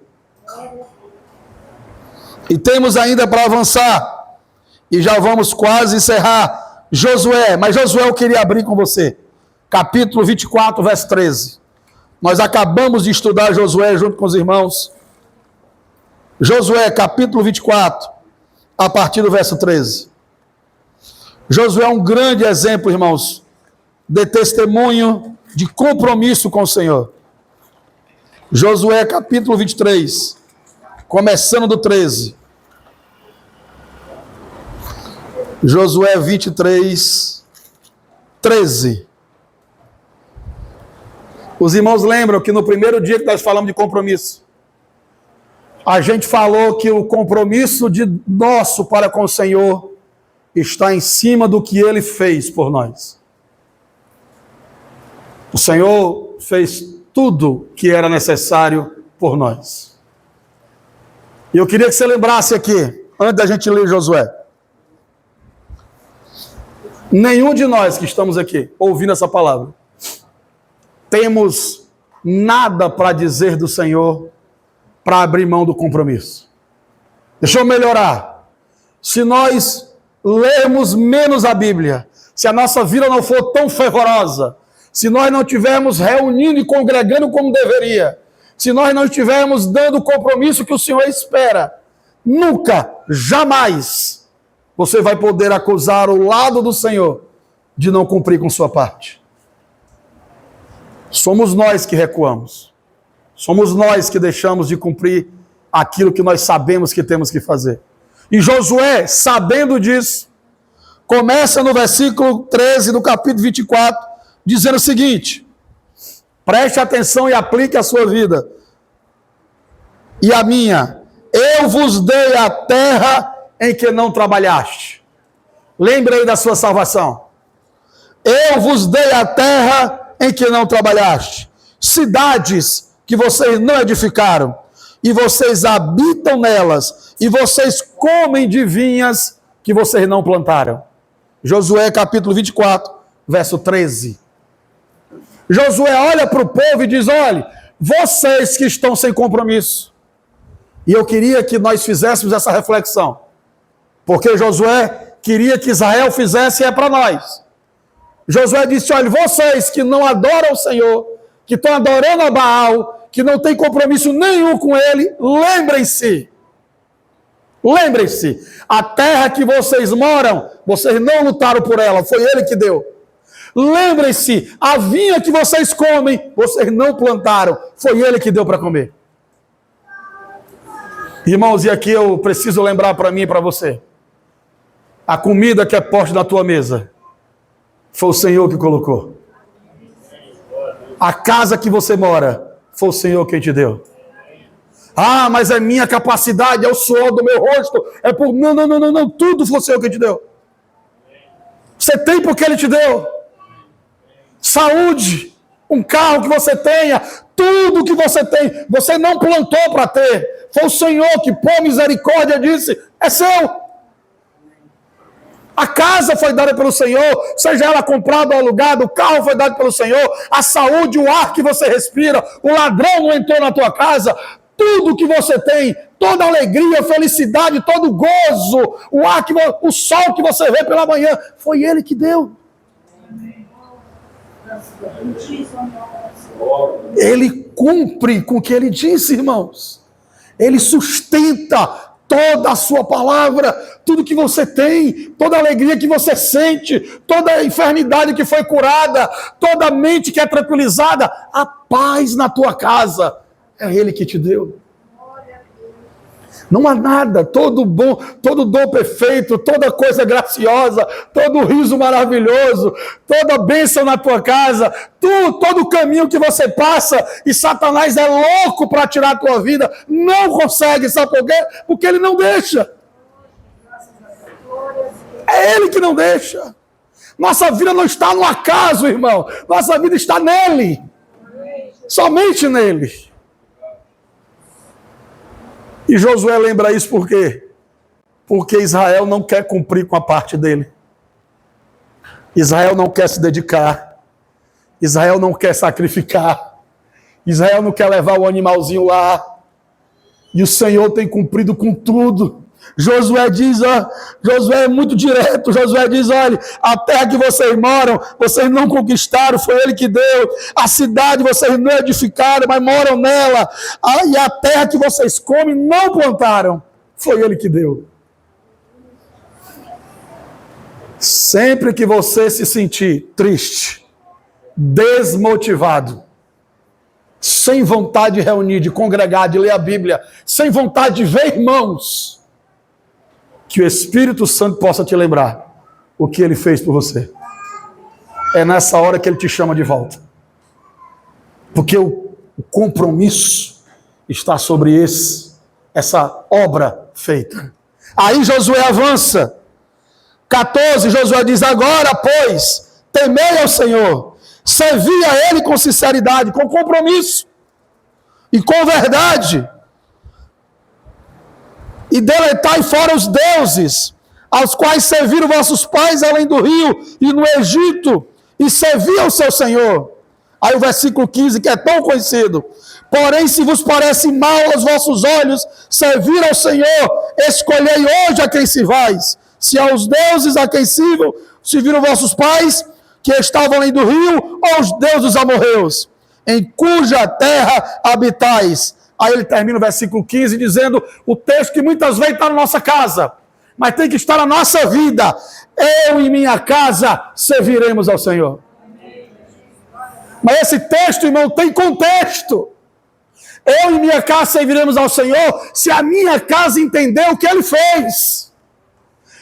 E temos ainda para avançar. E já vamos quase encerrar. Josué. Mas Josué eu queria abrir com você. Capítulo 24, verso 13. Nós acabamos de estudar Josué junto com os irmãos. Josué, capítulo 24, a partir do verso 13. Josué é um grande exemplo, irmãos, de testemunho, de compromisso com o Senhor. Josué capítulo 23, começando do 13. Josué 23, 13. Os irmãos lembram que no primeiro dia que nós falamos de compromisso, a gente falou que o compromisso nosso para com o Senhor está em cima do que Ele fez por nós. O Senhor fez tudo que era necessário por nós. E eu queria que você lembrasse aqui, antes da gente ler Josué. Nenhum de nós que estamos aqui, ouvindo essa palavra, temos nada para dizer do Senhor para abrir mão do compromisso. Deixa eu melhorar. Se nós lermos menos a Bíblia, se a nossa vida não for tão fervorosa, se nós não estivermos reunindo e congregando como deveria, se nós não estivermos dando o compromisso que o Senhor espera, nunca, jamais, você vai poder acusar o lado do Senhor de não cumprir com sua parte. Somos nós que recuamos. Somos nós que deixamos de cumprir aquilo que nós sabemos que temos que fazer. E Josué, sabendo disso, começa no versículo 13 do capítulo 24, dizendo o seguinte: preste atenção e aplique a sua vida e a minha. Eu vos dei a terra em que não trabalhaste. Lembre aí da sua salvação. Eu vos dei a terra em que não trabalhaste. Cidades que vocês não edificaram, e vocês habitam nelas, e vocês comem de vinhas que vocês não plantaram. Josué capítulo 24, verso 13. Josué olha para o povo e diz: olha, vocês que estão sem compromisso. E eu queria que nós fizéssemos essa reflexão, porque Josué queria que Israel fizesse, e é para nós. Josué disse: olha, vocês que não adoram o Senhor, que estão adorando a Baal, que não tem compromisso nenhum com ele, lembrem-se, a terra que vocês moram, vocês não lutaram por ela, foi ele que deu. Lembrem-se, a vinha que vocês comem, vocês não plantaram, foi ele que deu para comer. Irmãos, e aqui eu preciso lembrar para mim e para você, a comida que é posta na tua mesa, foi o Senhor que colocou. A casa que você mora, foi o Senhor quem te deu. Ah, mas é minha capacidade, é o suor do meu rosto, é por... Não, tudo foi o Senhor quem te deu. Você tem porque Ele te deu. Saúde, um carro que você tenha, tudo que você tem, você não plantou para ter. Foi o Senhor que, por misericórdia, disse: é seu. A casa foi dada pelo Senhor, seja ela comprada ou alugada, o carro foi dado pelo Senhor, a saúde, o ar que você respira, o ladrão não entrou na tua casa, tudo que você tem, toda alegria, felicidade, todo gozo, o ar o sol que você vê pela manhã, foi Ele que deu. Ele cumpre com o que Ele disse, irmãos. Ele sustenta toda a sua palavra, tudo que você tem, toda a alegria que você sente, toda a enfermidade que foi curada, toda a mente que é tranquilizada, a paz na tua casa, é Ele que te deu. Não há nada, todo dom perfeito, toda coisa graciosa, todo riso maravilhoso, toda bênção na tua casa, todo o caminho que você passa, e Satanás é louco para tirar a tua vida, não consegue, sabe por quê? Porque ele não deixa. É Ele que não deixa. Nossa vida não está no acaso, irmão. Nossa vida está nele. Somente nele. E Josué lembra isso por quê? Porque Israel não quer cumprir com a parte dele. Israel não quer se dedicar. Israel não quer sacrificar. Israel não quer levar o animalzinho lá. E o Senhor tem cumprido com tudo. Josué diz, Josué é muito direto, Josué diz: olha, a terra que vocês moram, vocês não conquistaram, foi Ele que deu. A cidade vocês não edificaram, mas moram nela. E a terra que vocês comem, não plantaram, foi Ele que deu. Sempre que você se sentir triste, desmotivado, sem vontade de reunir, de congregar, de ler a Bíblia, sem vontade de ver irmãos, que o Espírito Santo possa te lembrar o que Ele fez por você. É nessa hora que Ele te chama de volta. Porque o compromisso está sobre essa obra feita. Aí Josué avança. 14, Josué diz: agora, pois, temei ao Senhor, servi a Ele com sinceridade, com compromisso e com verdade, e deletai fora os deuses, aos quais serviram vossos pais além do rio e no Egito, e serviam o seu Senhor. Aí o versículo 15, que é tão conhecido: porém, se vos parece mal aos vossos olhos servir ao Senhor, escolhei hoje a quem servais, se aos deuses a quem serviram vossos pais, que estavam além do rio, ou aos deuses dos amorreus, em cuja terra habitais. Aí ele termina o versículo 15 dizendo o texto que muitas vezes está na nossa casa, mas tem que estar na nossa vida: eu e minha casa serviremos ao Senhor. Mas esse texto, irmão, tem contexto. Eu e minha casa serviremos ao Senhor se a minha casa entender o que Ele fez.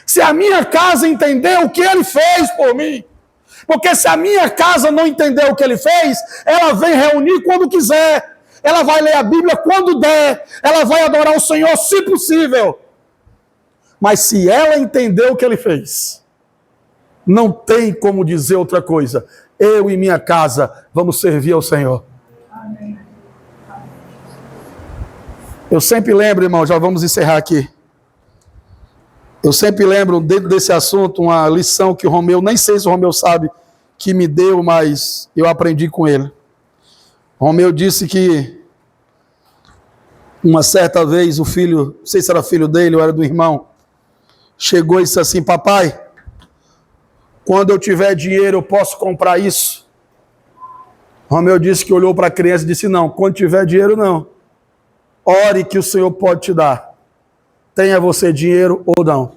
Se a minha casa entender o que Ele fez por mim. Porque se a minha casa não entender o que Ele fez, ela vem reunir quando quiser. Ela vai ler a Bíblia quando der. Ela vai adorar o Senhor se possível. Mas se ela entender o que Ele fez, não tem como dizer outra coisa: eu e minha casa vamos servir ao Senhor. Amém. Eu sempre lembro, irmão, já vamos encerrar aqui. Eu sempre lembro, dentro desse assunto, uma lição que o Romeu, nem sei se o Romeu sabe, que me deu, mas eu aprendi com ele. O Romeu disse que uma certa vez o filho, não sei se era filho dele ou era do irmão, chegou e disse assim: papai, quando eu tiver dinheiro eu posso comprar isso? O Romeu disse que olhou para a criança e disse: não, quando tiver dinheiro não. Ore que o Senhor pode te dar. Tenha você dinheiro ou não.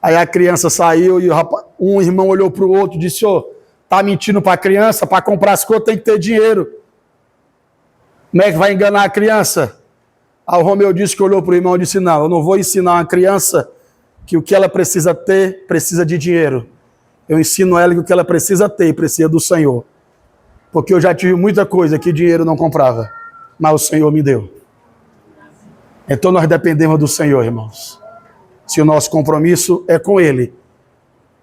Aí a criança saiu e um irmão olhou para o outro e disse: ô, tá mentindo para a criança? Para comprar as coisas tem que ter dinheiro. Como é que vai enganar a criança? Aí o Romeu disse que olhou para o irmão e disse: não, eu não vou ensinar uma criança que o que ela precisa ter, precisa de dinheiro. Eu ensino ela que o que ela precisa ter, precisa do Senhor. Porque eu já tive muita coisa que dinheiro não comprava, mas o Senhor me deu. Então nós dependemos do Senhor, irmãos. Se o nosso compromisso é com Ele,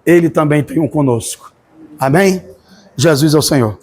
Ele também tem um conosco. Amém? Jesus é o Senhor.